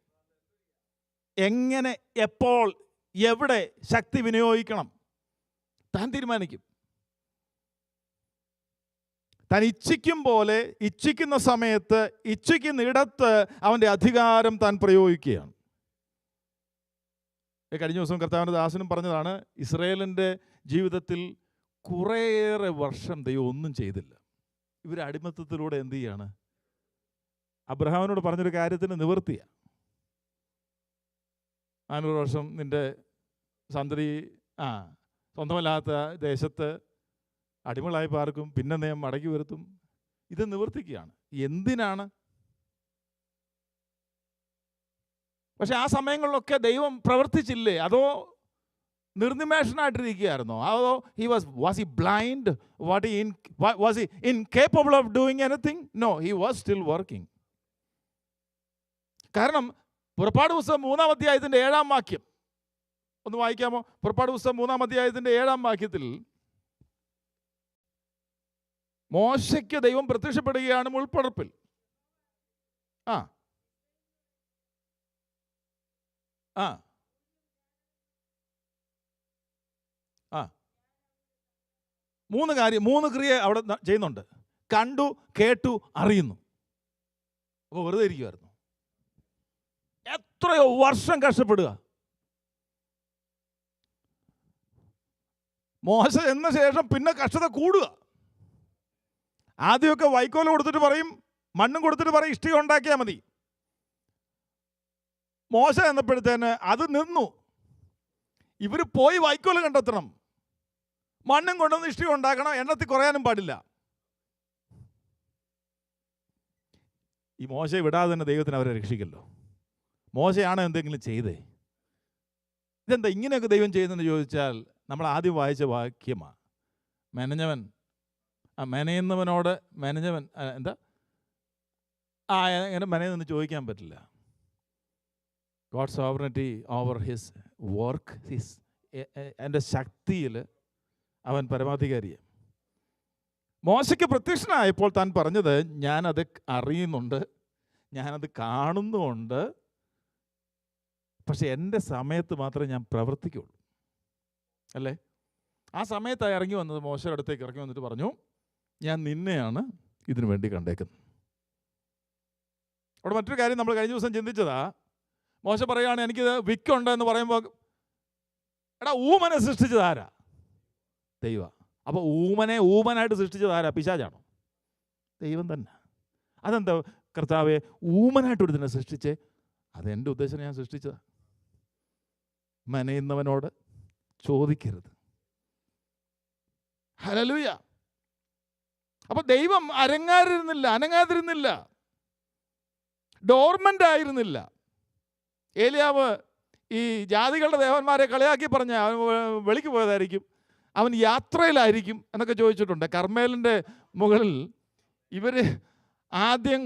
[SPEAKER 1] എങ്ങനെ, എപ്പോൾ, എവിടെ ശക്തി വിനിയോഗിക്കണം താൻ തീരുമാനിക്കും. താൻ ഇച്ഛിക്കും പോലെ, ഇച്ഛിക്കുന്ന സമയത്ത്, ഇച്ഛിക്കുന്നിടത്ത് അവൻ്റെ അധികാരം താൻ പ്രയോഗിക്കുകയാണ്. കഴിഞ്ഞ ദിവസം കർത്താവിൻ്റെ ദാസനും പറഞ്ഞതാണ്, ഇസ്രായേലിൻ്റെ ജീവിതത്തിൽ കുറേയേറെ വർഷം ദൈവം ഒന്നും ചെയ്തില്ല. ഇവർ അടിമത്തത്തിലൂടെ എന്ത് ചെയ്യാണ്? അബ്രഹാമിനോട് പറഞ്ഞൊരു കാര്യത്തിന് നിവൃത്തിയാണ്. 400 വർഷം നിൻ്റെ സന്തതി സ്വന്തമല്ലാത്ത ദേശത്ത് അടിമകളായി പാർക്കും, പിന്നെ നിയമം മടക്കി വരുത്തും. ഇത് നിവർത്തിക്കുകയാണ്. എന്തിനാണ്? പക്ഷെ ആ സമയങ്ങളിലൊക്കെ ദൈവം പ്രവർത്തിച്ചില്ലേ? അതോ നിർനിമേഷനായിട്ടിരിക്കുകയായിരുന്നോ? അതോ was he blind? Was he incapable of doing anything? No, he was still working. കാരണം പുറപ്പാട് പുസ്തകം 3-ാം അധ്യായത്തിൻ്റെ 7-ാം വാക്യം ഒന്ന് വായിക്കാമോ? പുറപ്പാട് പുസ്തകം 3-ാം അധ്യായത്തിൻ്റെ 7-ാം വാക്യത്തിൽ മോശയ്ക്ക് ദൈവം പ്രത്യക്ഷപ്പെടുകയാണ് മുൾപ്പടർപ്പിൽ. ആ ആ ആ 3 ക്രിയ അവിടെ ചെയ്യുന്നുണ്ട്. കണ്ടു, കേട്ടു, അറിയുന്നു. അപ്പോൾ വെറുതെ ഇരിക്കുമായിരുന്നു. എത്രയോ വർഷം കഷ്ടപ്പെടുക. മോശ എന്ന ശേഷം പിന്നെ കഷ്ടത കൂടുക. ആദ്യമൊക്കെ വൈക്കോല് കൊടുത്തിട്ട് പറയും, മണ്ണും കൊടുത്തിട്ട് പറയും ഇഷ്ടിക ഉണ്ടാക്കിയാൽ മതി. മോശ എന്നപ്പോഴത്തേന് അത് നിന്നു. ഇവർ പോയി വൈക്കോല് കണ്ടെത്തണം, മണ്ണും കൊണ്ടുവന്ന് ഇഷ്ടിക ഉണ്ടാക്കണം, എണ്ണത്തിൽ കുറയാനും പാടില്ല. ഈ മോശയെ വിടാതെ തന്നെ ദൈവത്തിന് അവരെ രക്ഷിക്കല്ലോ. മോശയാണ് എന്തെങ്കിലും ചെയ്തേ? ഇതെന്താ ഇങ്ങനെയൊക്കെ ദൈവം ചെയ്യുന്നതെന്ന് ചോദിച്ചാൽ നമ്മൾ ആദ്യം വായിച്ച വാക്യമാണ്. മെനയുന്നവനോട് മെനഞ്ഞവൻ എന്താ എങ്ങനെ മെനയെന്ന് ചോദിക്കാൻ പറ്റില്ല. God sovereignty over his work, എൻ്റെ ശക്തിയിൽ അവൻ പരമാധികാരിയാണ്. മോശയ്ക്ക് പ്രത്യക്ഷനായപ്പോൾ താൻ പറഞ്ഞത്, ഞാനത് അറിയുന്നുണ്ട്, ഞാനത് കാണുന്നുമുണ്ട്, പക്ഷെ എൻ്റെ സമയത്ത് മാത്രമേ ഞാൻ പ്രവർത്തിക്കുള്ളൂ. അല്ലേ? ആ സമയത്തായി ഇറങ്ങി വന്നത്, മോശയുടെ അടുത്തേക്ക് ഇറങ്ങി വന്നിട്ട് പറഞ്ഞു, ഞാൻ നിന്നെയാണ് ഇതിനു വേണ്ടി കണ്ടേക്കുന്നത്. അവിടെ മറ്റൊരു കാര്യം നമ്മൾ കഴിഞ്ഞ ദിവസം ചിന്തിച്ചതാ. മോശ പറയുകയാണ്, എനിക്കിത് വിക്കുണ്ട് എന്ന് പറയുമ്പോൾ, എടാ ഊമനെ സൃഷ്ടിച്ചത് ആരാ? ദൈവം. അപ്പോൾ ഊമനായിട്ട് സൃഷ്ടിച്ചത് ആരാ? പിശാചാണോ? ദൈവം തന്നെ. അതെന്താ കർത്താവെ ഊമനായിട്ട് ഒരുതിനെ സൃഷ്ടിച്ചേ? അതെൻ്റെ ഉദ്ദേശം, ഞാൻ സൃഷ്ടിച്ചതാ. മെനയുന്നവനോട് ചോദിക്കരുത്. ഹല്ലേലൂയ. അപ്പൊ ദൈവം അനങ്ങാതിരുന്നില്ല, ഡോർമെന്റ് ആയിരുന്നില്ല. ഏലിയാവ് ഈ ജാതികളുടെ ദേവന്മാരെ കളിയാക്കി പറഞ്ഞ അവൻ വെളിക്ക് പോയതായിരിക്കും, അവൻ യാത്രയിലായിരിക്കും എന്നൊക്കെ ചോദിച്ചിട്ടുണ്ട്. കർമ്മേലിൻ്റെ മുകളിൽ ഇവർ ആദ്യം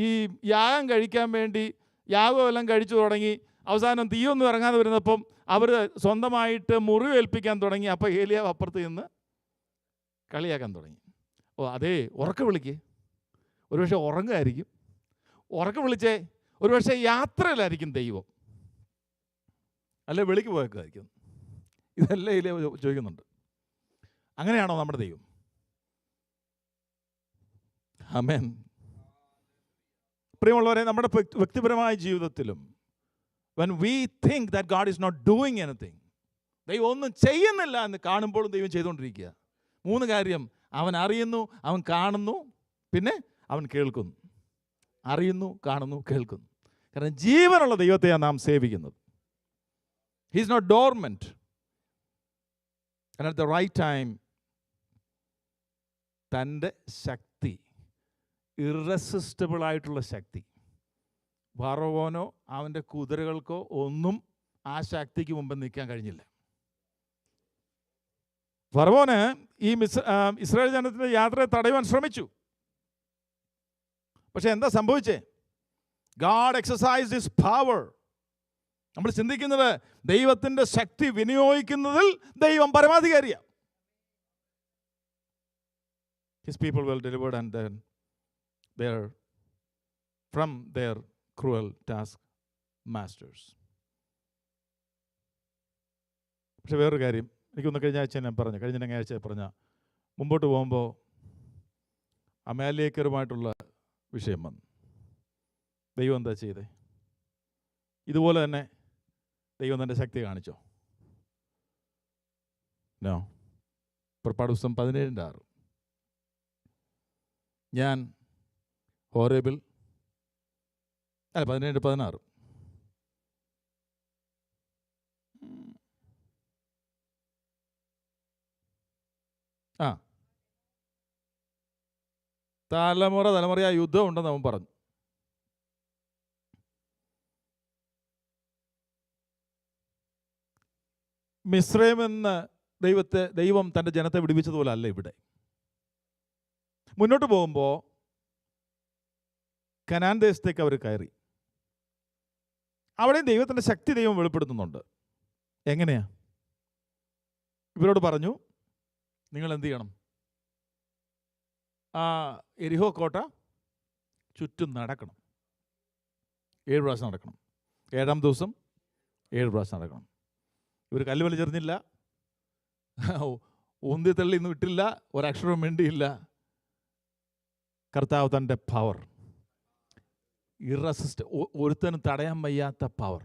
[SPEAKER 1] ഈ യാഗം കഴിക്കാൻ വേണ്ടി യാഗമെല്ലാം കഴിച്ചു തുടങ്ങി. അവസാനം തീയൊന്നും ഇറങ്ങാതെ വരുന്നപ്പം അവർ സ്വന്തമായിട്ട് മുറിവേൽപ്പിക്കാൻ തുടങ്ങി. അപ്പോൾ ഏലിയാവ് അപ്പുറത്ത് നിന്ന് കളിയാക്കാൻ തുടങ്ങി. അതേ ഉറക്കെ വിളിക്ക്, ഒരുപക്ഷെ ഉറങ്ങുമായിരിക്കും. ഉറക്കെ വിളിച്ചേ, ഒരുപക്ഷെ യാത്രയിലായിരിക്കും ദൈവം, അല്ലെ വെളിക്ക് പോയേക്കായിരിക്കും. ഇതെല്ലാം ഏലിയാവ് ചോദിക്കുന്നുണ്ട്. അങ്ങനെയാണോ നമ്മുടെ ദൈവം? ആമേൻ. പ്രിയമുള്ളവരെ, നമ്മുടെ വ്യക്തിപരമായ ജീവിതത്തിലും when we think that God is not doing anything, ദൈവം ഒന്നും ചെയ്യുന്നില്ല എന്ന് കാണുമ്പോഴും ദൈവം ചെയ്തുകൊണ്ടിരിക്കുക. 3 കാര്യം: അവൻ അറിയുന്നു, അവൻ കാണുന്നു, പിന്നെ അവൻ കേൾക്കുന്നു. അറിയുന്നു, കാണുന്നു, കേൾക്കുന്നു. കാരണം ജീവനുള്ള ദൈവത്തെയാണ് നാം സേവിക്കുന്നത്. He is not dormant. And at the right time, തൻ്റെ ശക്തി, ഇറസിസ്റ്റബിൾ ആയിട്ടുള്ള ശക്തി, ഫറവോനോ അവൻ്റെ കുതിരകൾക്കോ ഒന്നും ആ ശക്തിക്ക് മുമ്പ് നിൽക്കാൻ കഴിഞ്ഞില്ല. ഫറവോന് ഈ ഇസ്രായേൽ ജനത്തിൻ്റെ യാത്രയെ തടയുവാൻ ശ്രമിച്ചു. പക്ഷെ എന്താ സംഭവിച്ചേ? God exercised his power. നമ്മൾ ചിന്തിക്കുന്നത് ദൈവത്തിൻ്റെ ശക്തി വിനിയോഗിക്കുന്നതിൽ ദൈവം പരമാധികാരിയാണ്. His people were delivered and then from their cruel task masters. പക്ഷെ വേറൊരു കാര്യം എനിക്കൊന്ന് കഴിഞ്ഞ ആഴ്ച പറഞ്ഞ മുമ്പോട്ട് പോകുമ്പോൾ അമാലേക്കരുമായിട്ടുള്ള വിഷയം വന്നു. ദൈവം എന്താ ചെയ്തേ? ഇതുപോലെ തന്നെ ദൈവം തൻ്റെ ശക്തി കാണിച്ചോ? നോ. പുറപ്പാട് പുസ്തകം 17:6. ഞാൻ ഹോരേബിൽ 17-16 തലമുറ യുദ്ധം ഉണ്ടെന്ന് അവൻ പറഞ്ഞു. മിസ്രൈമെന്ന് ദൈവം തൻ്റെ ജനത്തെ വിടുവിച്ചതുപോലെ അല്ല ഇവിടെ. മുന്നോട്ട് പോകുമ്പോൾ കനാൻ ദേശത്തേക്ക് അവർ കയറി. അവിടെയും ദൈവത്തിൻ്റെ ശക്തി ദൈവം വെളിപ്പെടുത്തുന്നുണ്ട്. എങ്ങനെയാ? ഇവരോട് പറഞ്ഞു, നിങ്ങൾ എന്ത് ചെയ്യണം? ആ എരിഹോ കോട്ട ചുറ്റും നടക്കണം. 7 പ്രാവശ്യം നടക്കണം. 7-ാം ദിവസം 7 പ്രാവശ്യം നടക്കണം. ഇവർ കല്ല് വലിച്ചെറിഞ്ഞില്ല, ഊന്തി തള്ളിയൊന്നും ഇട്ടില്ല, ഒരക്ഷരവും വേണ്ടിയില്ല. കർത്താവ് തൻ്റെ പവർ, ഒരുത്തനും തടയാൻ വയ്യാത്ത പവർ.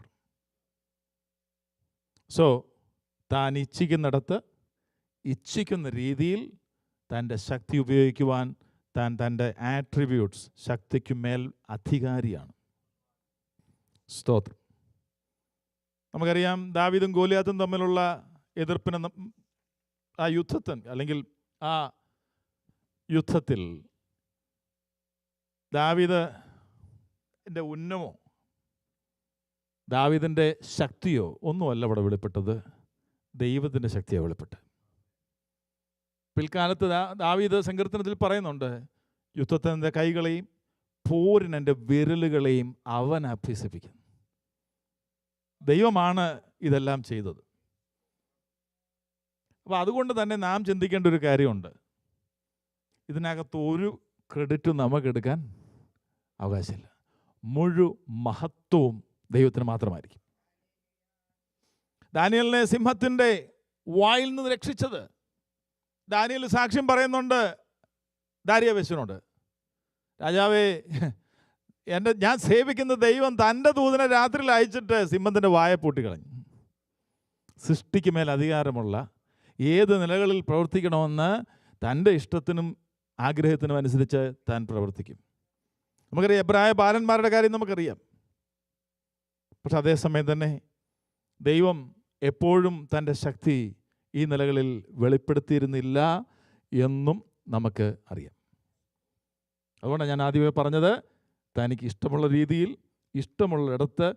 [SPEAKER 1] സോ താൻ ഇച്ഛിക്കുന്നിടത്ത് ഇച്ഛിക്കുന്ന രീതിയിൽ തൻ്റെ ശക്തി ഉപയോഗിക്കുവാൻ താൻ തൻ്റെ ആട്രിബ്യൂട്ട്സ്, ശക്തിക്ക് മേൽ അധികാരിയാണ്. സ്തോത്രം. നമുക്കറിയാം ദാവീദും ഗോലിയാത്തും തമ്മിലുള്ള എതിർപ്പിന് ആ യുദ്ധത്തിൽ അല്ലെങ്കിൽ ആ യുദ്ധത്തിൽ ദാവീദിൻ്റെ ഉന്നമോ ദാവീദിൻ്റെ ശക്തിയോ ഒന്നുമല്ല ഇവിടെ വെളിപ്പെട്ടത്, ദൈവത്തിൻ്റെ ശക്തിയാണ് വെളിപ്പെട്ടത്. പിൽക്കാലത്ത് ദാവീദ് സങ്കീർത്തനത്തിൽ പറയുന്നുണ്ട്, യുദ്ധത്തിൻ്റെ കൈകളെയും പോരിനെൻ്റെ വിരലുകളെയും അവൻ അഭ്യസിപ്പിക്കുന്നു. ദൈവമാണ് ഇതെല്ലാം ചെയ്തത്. അപ്പോൾ അതുകൊണ്ട് തന്നെ നാം ചിന്തിക്കേണ്ട ഒരു കാര്യമുണ്ട്, ഇതിനകത്ത് ഒരു ക്രെഡിറ്റും നമുക്കെടുക്കാൻ അവകാശമില്ല. മഹത്വവും ദൈവത്തിന് മാത്രമായിരിക്കും. ദാനിയേലിനെ സിംഹത്തിൻ്റെ വായിൽ നിന്ന് രക്ഷിച്ചത്, ദാനിയേൽ സാക്ഷ്യം പറയുന്നുണ്ട് ദാരിയാവേശനോട്, രാജാവേ, ഞാൻ സേവിക്കുന്ന ദൈവം തൻ്റെ ദൂതനെ രാത്രിയിൽ അയച്ചിട്ട് സിംഹത്തിൻ്റെ വായ പൂട്ടിക്കളഞ്ഞു. സൃഷ്ടിക്ക് മേൽ അധികാരമുള്ള ഏത് നിലകളിൽ പ്രവർത്തിക്കണമെന്ന് തൻ്റെ ഇഷ്ടത്തിനും ആഗ്രഹത്തിനും അനുസരിച്ച് താൻ പ്രവർത്തിക്കും. നമുക്കറിയാം എബ്രായ ബാലന്മാരുടെ കാര്യം നമുക്കറിയാം. പക്ഷെ അതേസമയം തന്നെ ദൈവം എപ്പോഴും തൻ്റെ ശക്തി ഈ നിലകളിൽ വെളിപ്പെടുത്തിയിരുന്നില്ല എന്നും നമുക്ക് അറിയാം. അതുകൊണ്ടാണ് ഞാൻ ആദ്യമേ പറഞ്ഞത്, തനിക്ക് ഇഷ്ടമുള്ള രീതിയിൽ ഇഷ്ടമുള്ളിടത്ത്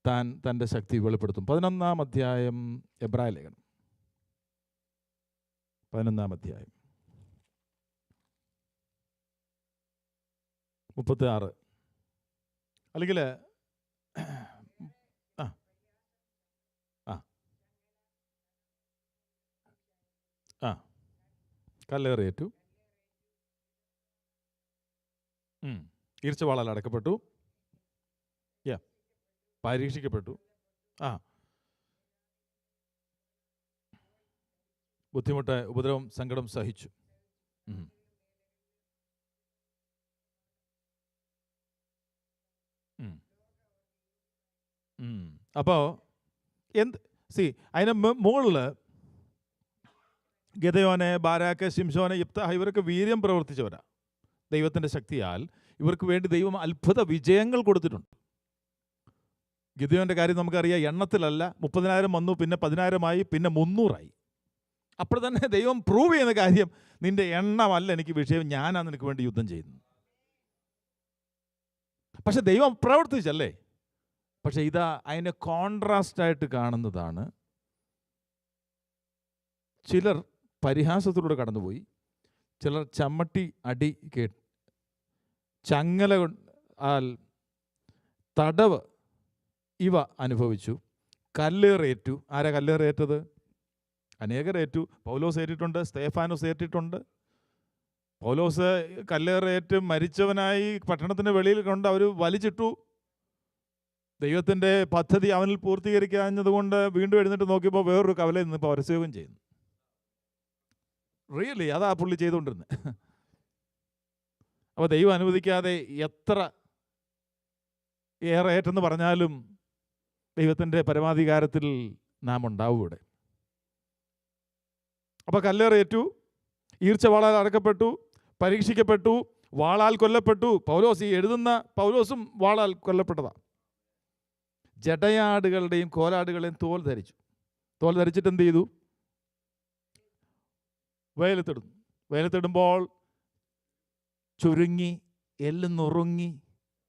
[SPEAKER 1] താൻ തൻ്റെ ശക്തി വെളിപ്പെടുത്തും. 11-ാം അധ്യായം എബ്രായ ലേഖനം, 11-ാം അധ്യായം 36 അല്ലെങ്കിൽ കല്ലേറേറ്റു, ഈർച്ചവാളാൽ അടക്കപ്പെട്ടു, പരീക്ഷിക്കപ്പെട്ടു, ബുദ്ധിമുട്ട്, ഉപദ്രവം, സങ്കടം സഹിച്ചു. അപ്പോൾ അതിന് മുകളിൽ ഗിദെയോനെ, ബാരാക്ക്, ശിംശോനെ, യിഫ്താഹ് ഇവരൊക്കെ വീര്യം പ്രവർത്തിച്ചവരാ. ദൈവത്തിൻ്റെ ശക്തിയാൽ ഇവർക്ക് വേണ്ടി ദൈവം അത്ഭുത വിജയങ്ങൾ കൊടുത്തിട്ടുണ്ട്. ഗിദെയോൻ്റെ കാര്യം നമുക്കറിയാം, എണ്ണത്തിലല്ല, 30,000 വന്നു, പിന്നെ 10,000 പിന്നെ 300. അപ്പോൾ തന്നെ ദൈവം പ്രൂവ് ചെയ്യുന്ന കാര്യം, നിൻ്റെ എണ്ണമല്ല എനിക്ക് വിഷയം, ഞാനാണ് നിനക്ക് വേണ്ടി യുദ്ധം ചെയ്യുന്നത്. പക്ഷെ ദൈവം പ്രവർത്തിച്ചല്ലേ. പക്ഷെ ഇതാ അതിനെ കോൺട്രാസ്റ്റായിട്ട് കാണുന്നതാണ്. ചിലർ പരിഹാസത്തിലൂടെ കടന്നുപോയി, ചിലർ ചമ്മട്ടി അടി ചങ്ങല തടവ് ഇവ അനുഭവിച്ചു. കല്ലേറേറ്റു. ആരാ കല്ലേറേറ്റത്? അനേകരേറ്റു. പൗലോസ് ഏറ്റിട്ടുണ്ട്, സ്തേഫാനോസ് ഏറ്റിട്ടുണ്ട്. പൗലോസ് കല്ലേറേറ്റ് മരിച്ചവനായി പട്ടണത്തിൻ്റെ വെളിയിൽ കൊണ്ട് അവർ വലിച്ചിട്ടു. ദൈവത്തിൻ്റെ പദ്ധതി അവനിൽ പൂർത്തീകരിക്കാഞ്ഞതുകൊണ്ട് വീണ്ടും എഴുന്നേറ്റ് നോക്കിയപ്പോൾ വേറൊരു കവലയിൽ നിന്ന് ഇപ്പോൾ പരസ്യവും ചെയ്യുന്നു. റിയലി അതാ പുള്ളി ചെയ്തുകൊണ്ടിരുന്നത്. അപ്പോൾ ദൈവം അനുവദിക്കാതെ എത്ര ഏറെ ഏറ്റെന്ന് പറഞ്ഞാലും ദൈവത്തിൻ്റെ പരമാധികാരത്തിൽ നാം ഉണ്ടാവും ഇവിടെ. അപ്പോൾ കല്ലേറേറ്റു, ഈർച്ചവാളാൽ അടക്കപ്പെട്ടു, പരീക്ഷിക്കപ്പെട്ടു, വാളാൽ കൊല്ലപ്പെട്ടു. പൗലോസ്, ഈ എഴുതുന്ന പൗലോസും വാളാൽ കൊല്ലപ്പെട്ടതാണ്. ജടയാടുകളുടെയും കോലാടുകളുടെയും തോൽ ധരിച്ചു. തോൽ ധരിച്ചിട്ട് എന്ത് ചെയ്തു? വെയിലത്തിടുന്നു. വെയിലത്തിടുമ്പോൾ ചുരുങ്ങി എല്ല് നുറുങ്ങി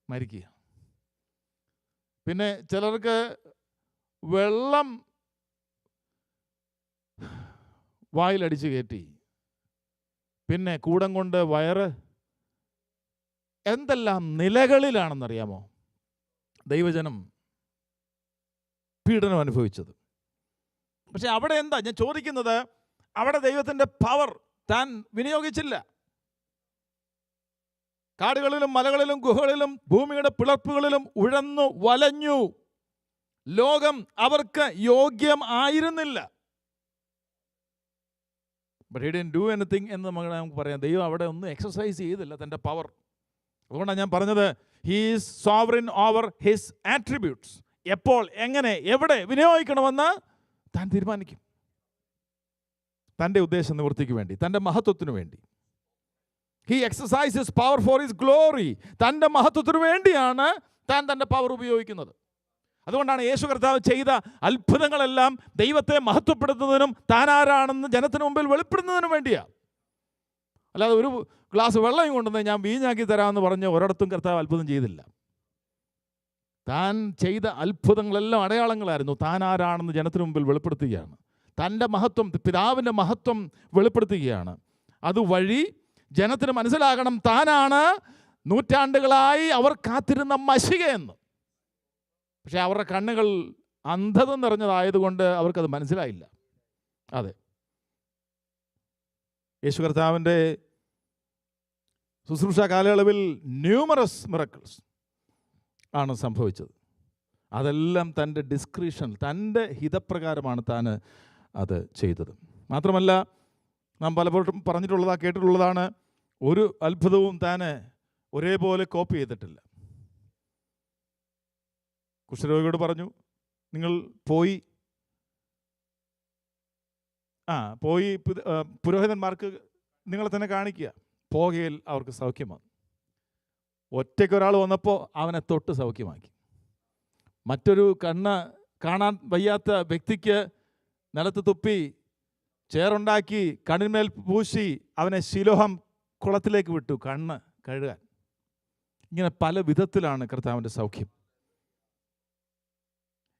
[SPEAKER 1] മരിക്കുക. പിന്നെ ചിലർക്ക് വെള്ളം വായിലടിച്ച് കയറ്റി, പിന്നെ കൂടം കൊണ്ട് വയറ്, എന്തെല്ലാം നിലകളിലാണെന്നറിയാമോ ദൈവജനം പീഡനം അനുഭവിച്ചത്. പക്ഷെ അവിടെ എന്താ ഞാൻ ചോദിക്കുന്നത്, അവിടെ ദൈവത്തിൻ്റെ പവർ താൻ വിനിയോഗിച്ചില്ല. കാടുകളിലും മലകളിലും ഗുഹകളിലും ഭൂമിയുടെ പിളർപ്പുകളിലും ഉഴന്നു വലഞ്ഞു. ലോകം അവർക്ക് യോഗ്യം ആയിരുന്നില്ല. But he didn't do anything എന്ന് നമുക്ക് പറയാം. ദൈവം അവിടെ ഒന്നും എക്സസൈസ് ചെയ്തില്ല തൻ്റെ പവർ. അതുകൊണ്ടാണ് ഞാൻ പറഞ്ഞത്, he is sovereign over his attributes. എപ്പോൾ, എങ്ങനെ, എവിടെ വിനിയോഗിക്കണമെന്ന് താൻ തീരുമാനിക്കും. തൻ്റെ ഉദ്ദേശ നിവൃത്തിക്ക് വേണ്ടി, തൻ്റെ മഹത്വത്തിനു വേണ്ടി. He exercises power for his glory. തൻ്റെ മഹത്വത്തിനു വേണ്ടിയാണ് താൻ തൻ്റെ പവർ ഉപയോഗിക്കുന്നത്. അതുകൊണ്ടാണ് യേശു കർത്താവ് ചെയ്ത അത്ഭുതങ്ങളെല്ലാം ദൈവത്തെ മഹത്വപ്പെടുത്തുന്നതിനും താനാരാണെന്ന് ജനത്തിന് മുമ്പിൽ വെളിപ്പെടുത്തുന്നതിനും വേണ്ടിയാണ്. അല്ലാതെ ഒരു ഗ്ലാസ് വെള്ളം കൊണ്ടുവന്ന് ഞാൻ വീഞ്ഞാക്കി തരാമെന്ന് പറഞ്ഞ് ഒരിടത്തും കർത്താവ് അത്ഭുതം ചെയ്തില്ല. താൻ ചെയ്ത അത്ഭുതങ്ങളെല്ലാം അടയാളങ്ങളായിരുന്നു. താനാരാണെന്ന് ജനത്തിന് മുമ്പിൽ വെളിപ്പെടുത്തുകയാണ്. തൻ്റെ മഹത്വം, പിതാവിൻ്റെ മഹത്വം വെളിപ്പെടുത്തുകയാണ്. അതുവഴി ജനത്തിന് മനസ്സിലാകണം താനാണ് നൂറ്റാണ്ടുകളായി അവർ കാത്തിരുന്ന മശികയെന്ന്. പക്ഷെ അവരുടെ കണ്ണുകൾ അന്ധത നിറഞ്ഞതായതുകൊണ്ട് അവർക്കത് മനസ്സിലായില്ല. അതെ, യേശു കർത്താവിൻ്റെ ശുശ്രൂഷ കാലയളവിൽ ന്യൂമറസ് മിറക്കിൾസ് ആണ് സംഭവിച്ചത്. അതെല്ലാം തൻ്റെ ഡിസ്ക്രിഷൻ, തൻ്റെ ഹിതപ്രകാരമാണ് താൻ അത് ചെയ്തത്. മാത്രമല്ല, നാം പലപ്പോഴും പറഞ്ഞിട്ടുള്ളതാണ്, കേട്ടിട്ടുള്ളതാണ്, ഒരു അത്ഭുതവും താൻ ഒരേപോലെ കോപ്പി ചെയ്തിട്ടില്ല. കുഷ്ഠരോഗിയോട് പറഞ്ഞു, നിങ്ങൾ പോയി പുരോഹിതന്മാർക്ക് നിങ്ങളെ തന്നെ കാണിക്കുക. പോകയിൽ അവർക്ക് സൗഖ്യമാണ്. ഒറ്റയ്ക്കൊരാൾ വന്നപ്പോൾ അവനെ തൊട്ട് സൗഖ്യമാക്കി. മറ്റൊരു കണ്ണ് കാണാൻ വയ്യാത്ത വ്യക്തിക്ക് നിലത്ത് തുപ്പി ചേറുണ്ടാക്കി കണ്ണിന്മേൽ പൂശി അവനെ ശിലോഹം കുളത്തിലേക്ക് വിട്ടു കണ്ണ് കഴുകാൻ. ഇങ്ങനെ പല വിധത്തിലാണ് കർത്താവിൻ്റെ സൗഖ്യം.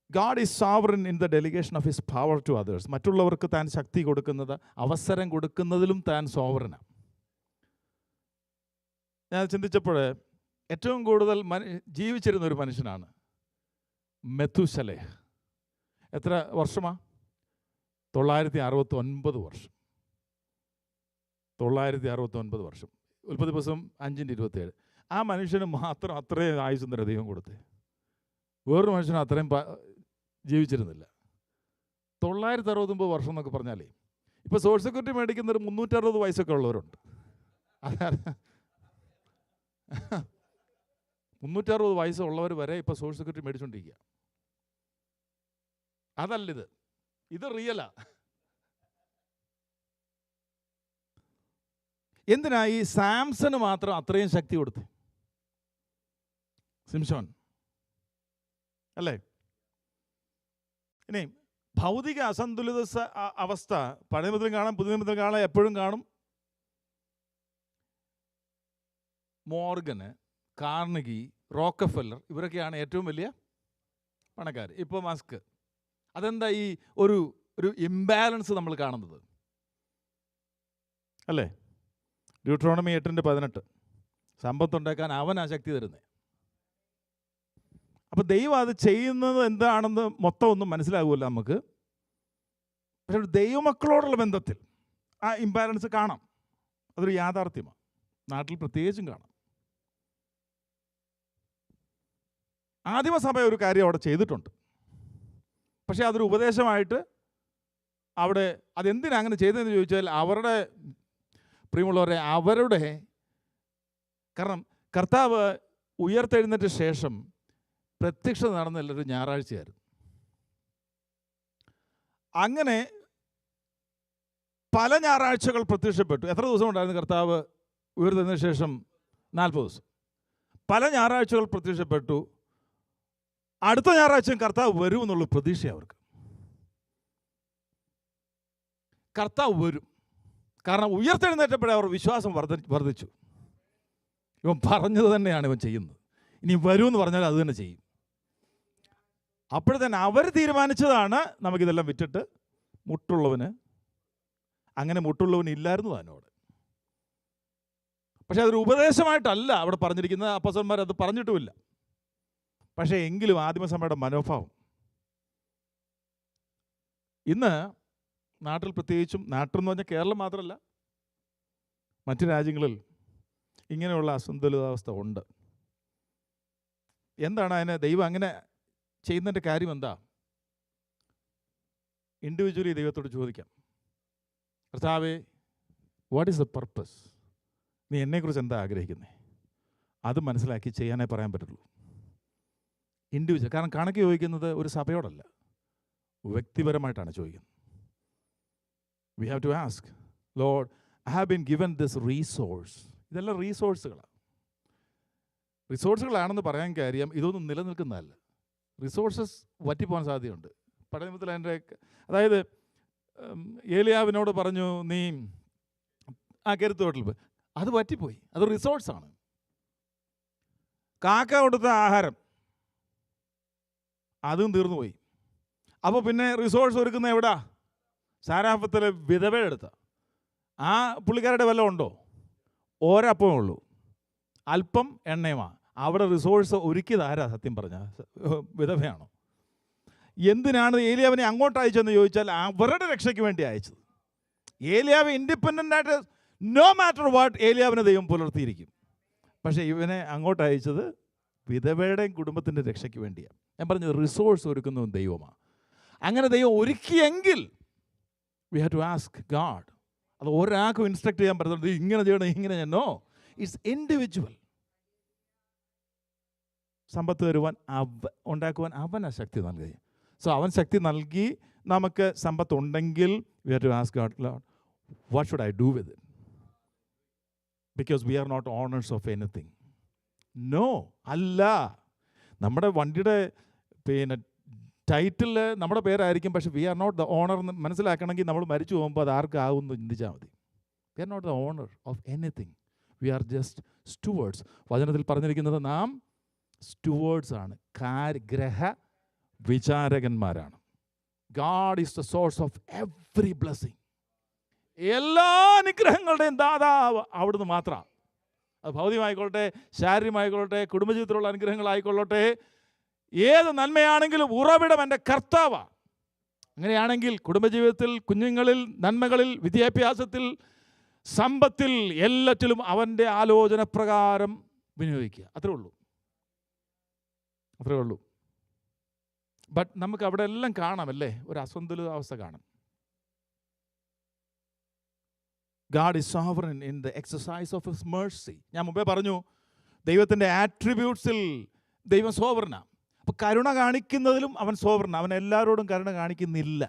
[SPEAKER 1] God is sovereign in the delegation of his power to others. മറ്റുള്ളവർക്ക് താൻ ശക്തി കൊടുക്കുന്നത്, അവസരം കൊടുക്കുന്നതിലും താൻ സോവറനാണ്. ഞാൻ ചിന്തിച്ചപ്പോൾ ഏറ്റവും കൂടുതൽ ജീവിച്ചിരുന്ന ഒരു മനുഷ്യനാണ് മെഥുശലേഹ്. എത്ര വർഷമാണ്? 969 വർഷം. 969 വർഷം. ഉൽപ്പത്തി പുസ്തകം 5:27. ആ മനുഷ്യന് മാത്രം അത്രയും ആയുസ്സുന്നര ദൈവം കൊടുത്തേ. വേറൊരു മനുഷ്യനും അത്രയും ജീവിച്ചിരുന്നില്ല. 969 വർഷം എന്നൊക്കെ പറഞ്ഞാലേ, ഇപ്പോൾ സോഷ്യൽ സെക്യൂരിറ്റി മേടിക്കുന്നൊരു 360 വയസ്സൊക്കെ ഉള്ളവരുണ്ട്. അതാണ് 360 വയസ്സുള്ളവർ വരെ ഇപ്പോൾ സോഷ്യൽ സെക്യൂരിറ്റി മേടിച്ചുകൊണ്ടിരിക്കുക. അതല്ലിത്, ഇത് റിയലാ. എന്തിനാ ഈ സാംസന് മാത്രം അത്രയും ശക്തി കൊടുത്ത്? സിംസോൻ അല്ലേ? ഇനി ഭൗതിക അസന്തുലിത അവസ്ഥ പഴയ നിയമത്തിലും കാണാം, പുതിയ നിയമത്തിലും കാണാം, എപ്പോഴും കാണും. മോർഗന്, കാർണഗി, റോക്കഫെല്ലർ, ഇവരൊക്കെയാണ് ഏറ്റവും വലിയ പണക്കാർ. ഇപ്പോൾ മസ്ക്. അതെന്താ ഈ ഒരു ഇംബാലൻസ് നമ്മൾ കാണുന്നത് അല്ലേ? ഡ്യൂട്രോണമി 8:18 സമ്പത്തുണ്ടാക്കാൻ അവനാ ശക്തി തരുന്നത്. അപ്പോൾ ദൈവം അത് ചെയ്യുന്നത് എന്താണെന്ന് മൊത്തം ഒന്നും മനസ്സിലാകുമല്ലോ നമുക്ക്. പക്ഷെ ദൈവമക്കളോടുള്ള ബന്ധത്തിൽ ആ ഇംബാലൻസ് കാണാം. അതൊരു യാഥാർത്ഥ്യമാണ്. നാട്ടിൽ പ്രത്യേകിച്ചും കാണാം. ആദിമസഭ ഒരു കാര്യം അവിടെ ചെയ്തിട്ടുണ്ട്. പക്ഷേ അതൊരു ഉപദേശമായിട്ട് അവിടെ അതെന്തിനാ അങ്ങനെ ചെയ്തതെന്ന് ചോദിച്ചാൽ, അവരുടെ പ്രിയമുള്ളവരെ, അവരുടെ കാരണം കർത്താവ് ഉയർത്തെഴുന്നേറ്റ ശേഷം പ്രത്യക്ഷത നടന്നില്ല, ഒരു ഞായറാഴ്ചയായിരുന്നു. അങ്ങനെ പല ഞായറാഴ്ചകൾ പ്രത്യക്ഷപ്പെട്ടു. എത്ര ദിവസം ഉണ്ടായിരുന്നു കർത്താവ് ഉയർത്തെഴുന്നേറ്റ ശേഷം 40 ദിവസം. പല ഞായറാഴ്ചകൾ പ്രത്യക്ഷപ്പെട്ടു. അടുത്ത ഞായറാഴ്ചയും കർത്താവ് വരുമെന്നുള്ള പ്രതീക്ഷയാണ് അവർക്ക്. കർത്താവ് വരും. കാരണം ഉയർത്തെഴുന്നേറ്റപ്പോഴേ അവർ വിശ്വാസം വർദ്ധിച്ചു. ഇവൻ പറഞ്ഞത് തന്നെയാണ് ഇവൻ ചെയ്യുന്നത്. ഇനി വരുമെന്ന് പറഞ്ഞാൽ അത് തന്നെ ചെയ്യും. അപ്പോഴത്തന്നെ അവർ തീരുമാനിച്ചതാണ് നമുക്കിതെല്ലാം വിറ്റിട്ട് മുട്ടുള്ളവന്, അങ്ങനെ മുട്ടുള്ളവന് ഇല്ലായിരുന്നു അതിനോട്. പക്ഷെ അതൊരു ഉപദേശമായിട്ടല്ല അവിടെ പറഞ്ഞിരിക്കുന്നത്. അപ്പോസ്തലന്മാർ അത് പറഞ്ഞിട്ടുമില്ല. പക്ഷേ എങ്കിലും ആദിമസഭയുടെ മനോഭാവം ഇന്ന് നാട്ടിൽ, പ്രത്യേകിച്ചും നാട്ടിലെന്ന് പറഞ്ഞാൽ കേരളം മാത്രമല്ല, മറ്റു രാജ്യങ്ങളിൽ ഇങ്ങനെയുള്ള അസന്തുലിതാവസ്ഥ ഉണ്ട്. എന്താണ് അതിന് ദൈവം അങ്ങനെ ചെയ്യുന്നതിൻ്റെ കാര്യം എന്താ? ഇൻഡിവിജ്വലി ദൈവത്തോട് ചോദിക്കാം, കർത്താവേ, വാട്ട് ഈസ് ദ പർപ്പസ്? നീ എന്നെക്കുറിച്ച് എന്താ ആഗ്രഹിക്കുന്നത്? അത് മനസ്സിലാക്കി ചെയ്യാനേ പറയാൻ പറ്റുള്ളൂ. ഇൻഡിവിജ്വൽ. കാരണം കണക്ക് ചോദിക്കുന്നത് ഒരു സഭയോടല്ല, വ്യക്തിപരമായിട്ടാണ് ചോദിക്കുന്നത്. We have to ask, Lord, I have been given this resource. ഇതെല്ലാം റിസോഴ്സുകളാണെന്ന് പറയാൻ കാര്യം ഇതൊന്നും നിലനിൽക്കുന്നതല്ല. റിസോഴ്സസ് വറ്റിപ്പോകാൻ സാധ്യതയുണ്ട്. പഴയ നിയമത്തിൽ അതിൻ്റെ, അതായത് ഏലിയാവിനോട് പറഞ്ഞു നീ ആ കരുത്തോട്ടിൽ പോയി, അത് വറ്റിപ്പോയി. അത് റിസോഴ്സാണ്. കാക്ക കൊടുത്ത ആഹാരം അതും തീർന്നുപോയി. അപ്പോൾ പിന്നെ റിസോഴ്സ് ഒരുക്കുന്ന എവിടാ? സാരാഫത്തിലെ വിധവയെടുത്ത ആ പുള്ളിക്കാരുടെ വല്ലതും ഉണ്ടോ? ഒരപ്പമേ ഉള്ളൂ, അല്പം എണ്ണയുമാണ്. അവിടെ റിസോഴ്സ് ഒരുക്കിയത് ആരാ? സത്യം പറഞ്ഞാൽ വിധവയാണോ? എന്തിനാണ് ഏലിയാവിനെ അങ്ങോട്ട് അയച്ചതെന്ന് ചോദിച്ചാൽ അവരുടെ രക്ഷയ്ക്ക് വേണ്ടി അയച്ചത്. ഏലിയാവ് ഇൻഡിപെൻഡൻ്റ് ആയിട്ട് നോ മാറ്റർ വാട്ട് ഏലിയാവിനെ ദൈവം പുലർത്തിയിരിക്കും. പക്ഷേ ഇവനെ അങ്ങോട്ട് അയച്ചത് വിധവയുടെയും കുടുംബത്തിൻ്റെ രക്ഷയ്ക്ക് വേണ്ടിയാണ്. ഞാൻ പറഞ്ഞത് റിസോഴ്സ് ഒരുക്കുന്നതും ദൈവമാണ്. അങ്ങനെ ദൈവം ഒരുക്കിയെങ്കിൽ we have to ask God. അത് ഒരാൾക്കും ഇൻസ്ട്രക്ട് ചെയ്യാൻ പറ്റുന്നത് ഇങ്ങനെ ചെയ്യണം ഇങ്ങനെ ചെയ്യണം. No, it's individual. സമ്പത്ത് തരുവാൻ ഉണ്ടാക്കുവാൻ അവനാ ശക്തി നൽകുക. സോ അവൻ ശക്തി നൽകി നമുക്ക് സമ്പത്ത് ഉണ്ടെങ്കിൽ we have to ask God, Lord, what should I do with it? Because we are not owners of anything. No, അല്ല. നമ്മുടെ വണ്ടിയുടെ ടൈറ്റിൽ നമ്മുടെ പേരായിരിക്കും, പക്ഷെ we are not the owner എന്ന് മനസ്സിലാക്കണമെങ്കിൽ നമ്മൾ മരിച്ചു പോകുമ്പോൾ അത് ആർക്കാവുമെന്ന് ചിന്തിച്ചാൽ മതി. We are not the owner of anything. We are just stewards. വചനത്തിൽ പറഞ്ഞിരിക്കുന്നത് നാം സ്റ്റുവേർഡ്സ് ആണ്, ഗ്രഹ വിചാരകന്മാരാണ്. God is the source of every blessing. എല്ലാ അനുഗ്രഹങ്ങളുടെയും ദാതാവ് അവിടുന്ന് മാത്രമാണ്. അത് ഭൗതികമായിക്കൊള്ളട്ടെ, ശാരീരികമായിക്കൊള്ളട്ടെ, കുടുംബജീവിതത്തിലുള്ള അനുഗ്രഹങ്ങളായിക്കൊള്ളട്ടെ, ഏത് നന്മയാണെങ്കിലും ഉറവിടം എൻ്റെ കർത്താവാണ്. അങ്ങനെയാണെങ്കിൽ കുടുംബജീവിതത്തിൽ, കുഞ്ഞുങ്ങളിൽ, നന്മകളിൽ, വിദ്യാഭ്യാസത്തിൽ, സമ്പത്തിൽ, എല്ലാറ്റിലും അവൻ്റെ ആലോചന പ്രകാരം വിനിയോഗിക്കുക. അത്രേ ഉള്ളൂ. ബട്ട് നമുക്ക് അവിടെ എല്ലാം കാണാമല്ലേ, ഒരു അസന്തുലിതാവസ്ഥ കാണാം. God is sovereign in the exercise of His mercy. ഞാൻ മുമ്പേ പറഞ്ഞു, ദൈവത്തിൻ്റെ ആട്രിബ്യൂട്ട്സിൽ ദൈവം സോവറിനാണ്. അപ്പോൾ കരുണ കാണിക്കുന്നതിലും അവൻ സോവറിനാണ്. അവൻ എല്ലാവരോടും കരുണ കാണിക്കുന്നില്ല.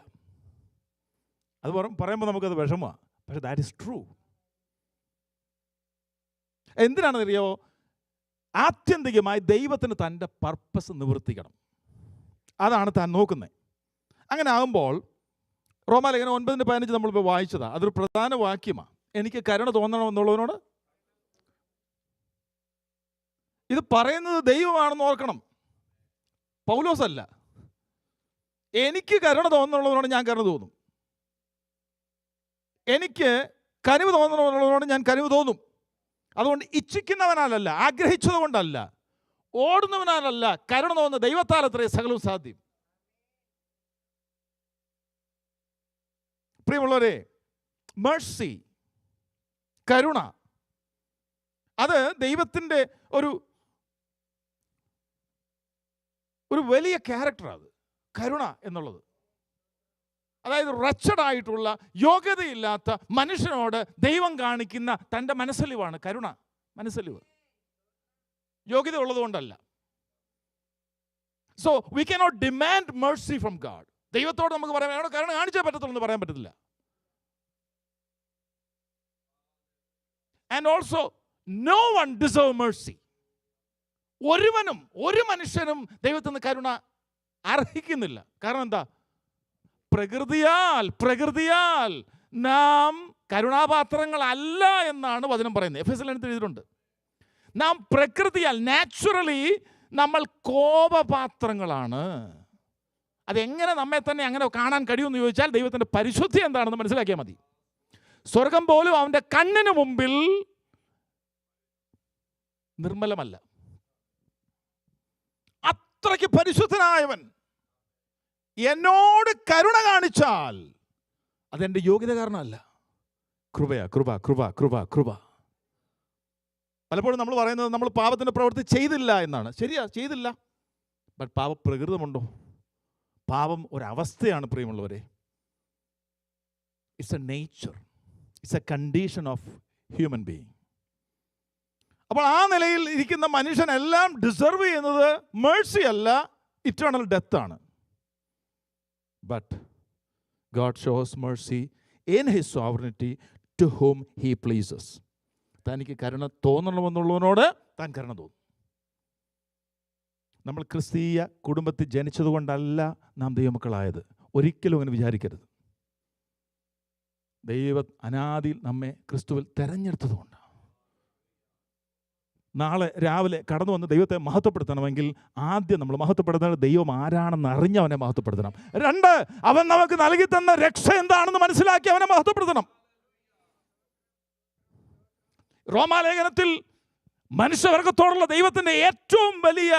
[SPEAKER 1] അത് പറയുമ്പോൾ നമുക്കത് വിഷമമാണ്, പക്ഷെ ദാറ്റ് ഈസ് ട്രൂ. എന്തിനാണെന്നറിയോ? ആത്യന്തികമായി ദൈവത്തിന് തൻ്റെ പർപ്പസ് നിവർത്തിക്കണം. അതാണ് താൻ നോക്കുന്നത്. അങ്ങനെ ആകുമ്പോൾ റോമാലേഖനം 9:15 നമ്മളിപ്പോൾ വായിച്ചതാണ്. അതൊരു പ്രധാന വാക്യമാണ്. എനിക്ക് കരുണ തോന്നണമെന്നുള്ളവനോട്. ഇത് പറയുന്നത് ദൈവമാണെന്ന് ഓർക്കണം, പൗലോസല്ല. എനിക്ക് കരുണ തോന്നുന്നുള്ളവനോട് ഞാൻ കരുണ തോന്നും. എനിക്ക് കനിവ് തോന്നുന്നുള്ളവനോട് ഞാൻ കനിവ് തോന്നും. അതുകൊണ്ട് ഇച്ഛിക്കുന്നവനാലല്ല, ആഗ്രഹിച്ചത് കൊണ്ടല്ല, ഓടുന്നവനാലല്ല, കരുണ തോന്നുന്ന ദൈവത്താൽ അത്രേ സകലവും സാധ്യം. പ്രിയമുള്ളവരെ, മേഴ്സി, കരുണ, അത് ദൈവത്തിൻ്റെ ഒരു വലിയ ക്യാരക്ടറാണ്. കരുണ എന്നുള്ളത്, അതായത് റച്ചഡായിട്ടുള്ള, യോഗ്യതയില്ലാത്ത മനുഷ്യനോട് ദൈവം കാണിക്കുന്ന തൻ്റെ മനസ്സലിവാണ് കരുണ. മനസ്സലിവ് യോഗ്യത ഉള്ളതുകൊണ്ടല്ല. So we cannot demand mercy from God. ദൈവത്തോട് നമുക്ക് പറയാൻ, അയാളോട് കരുണ കാണിച്ചേ പറ്റത്തുള്ളൂ എന്ന് പറയാൻ പറ്റത്തില്ല. And also no one deserve mercy. ഒരു മനുഷ്യനും ദൈവത്തിൽ നിന്ന് കരുണ അർഹിക്കുന്നില്ല. കാരണം എന്താ? പ്രകൃതിയാൽ നാം കരുണാപാത്രങ്ങളല്ല എന്നാണ് വചനം പറയുന്നത്. എഫെസ്യർ ലേഖനത്തിൽ എഴുതിയിട്ടുണ്ട്. നാം പ്രകൃതിയാൽ, നാച്ചുറലി നമ്മൾ കോപപാത്രങ്ങളാണ്. അതെങ്ങനെ നമ്മെ തന്നെ അങ്ങനെ കാണാൻ കഴിയുമെന്ന് ചോദിച്ചാൽ ദൈവത്തിൻ്റെ പരിശുദ്ധി എന്താണെന്ന് മനസ്സിലാക്കിയാൽ മതി. സ്വർഗം പോലും അവൻ്റെ കണ്ണിന് മുമ്പിൽ നിർമ്മലമല്ല. അത്രയ്ക്ക് പരിശുദ്ധനായവൻ എന്നോട് കരുണ കാണിച്ചാൽ അതെൻ്റെ യോഗ്യത കാരണമല്ല, കൃപയാ, കൃപ കൃപ കൃപ കൃപ. പലപ്പോഴും നമ്മൾ പറയുന്നത് നമ്മൾ പാപത്തിൻ്റെ പ്രവൃത്തി ചെയ്തില്ല എന്നാണ്. ശരിയാ, ചെയ്തില്ല. ബട്ട് പാപപ്രകൃതമുണ്ടോ? പാപം ഒരവസ്ഥയാണ് പ്രിയമുള്ളവരെ. It's A nature, it's A condition of human being. അപ്പോൾ ആ നിലയിൽ ഇരിക്കുന്ന മനുഷ്യനെല്ലാം ഡിസർവ് ചെയ്യുന്നത് മേഴ്സി അല്ല, ഇറ്റേണൽ ഡെത്ത് ആണ്. But God shows mercy in his sovereignty to whom he pleases. തനിക്ക് കരുണ തോന്നണമെന്നുള്ളവനോട് താൻ കരുണ തോന്നും. നമ്മൾ ക്രിസ്തീയ കുടുംബത്തിൽ ജനിച്ചതുകൊണ്ടല്ല നാം ദൈവമക്കളായത്. ഒരിക്കലും അങ്ങനെ വിചാരിക്കരുത്. ദൈവം അനാദിയിൽ നമ്മെ ക്രിസ്തുവിൽ തെരഞ്ഞെടുത്തതുകൊണ്ട്. നാളെ രാവിലെ കടന്നു വന്ന് ദൈവത്തെ മഹത്വപ്പെടുത്തണമെങ്കിൽ ആദ്യം നമ്മൾ മഹത്വപ്പെടുത്തേണ്ടത് ദൈവം ആരാണെന്ന് അറിഞ്ഞ് അവനെ മഹത്വപ്പെടുത്തണം. 2, അവൻ നമുക്ക് നൽകി തന്ന രക്ഷ എന്താണെന്ന് മനസ്സിലാക്കി അവനെ മഹത്വപ്പെടുത്തണം. റോമാലേഖനത്തിൽ മനുഷ്യവർഗത്തോടുള്ള ദൈവത്തിൻ്റെ ഏറ്റവും വലിയ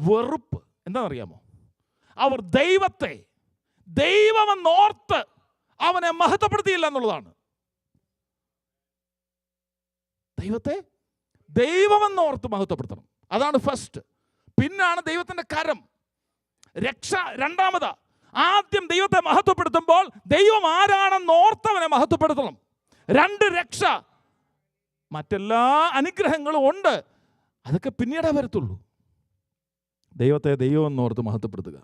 [SPEAKER 1] വെറുപ്പ് എന്താണെന്നറിയാമോ? അവർ ദൈവമെന്നോർത്ത് അവനെ മഹത്വപ്പെടുത്തിയില്ല എന്നുള്ളതാണ്. ദൈവമെന്നോർത്ത് മഹത്വപ്പെടുത്തണം. അതാണ് ഫസ്റ്റ്. പിന്നാണ് ദൈവത്തിൻ്റെ കരം, രക്ഷ രണ്ടാമതാ. ആദ്യം ദൈവത്തെ മഹത്വപ്പെടുത്തുമ്പോൾ ദൈവം ആരാണെന്ന് ഓർത്തവനെ മഹത്വപ്പെടുത്തണം. 2, രക്ഷ. മറ്റെല്ലാ അനുഗ്രഹങ്ങളും ഉണ്ട്, അതൊക്കെ പിന്നീടേ വരത്തുള്ളൂ. ദൈവത്തെ ദൈവമെന്നോർത്ത് മഹത്വപ്പെടുത്തുക.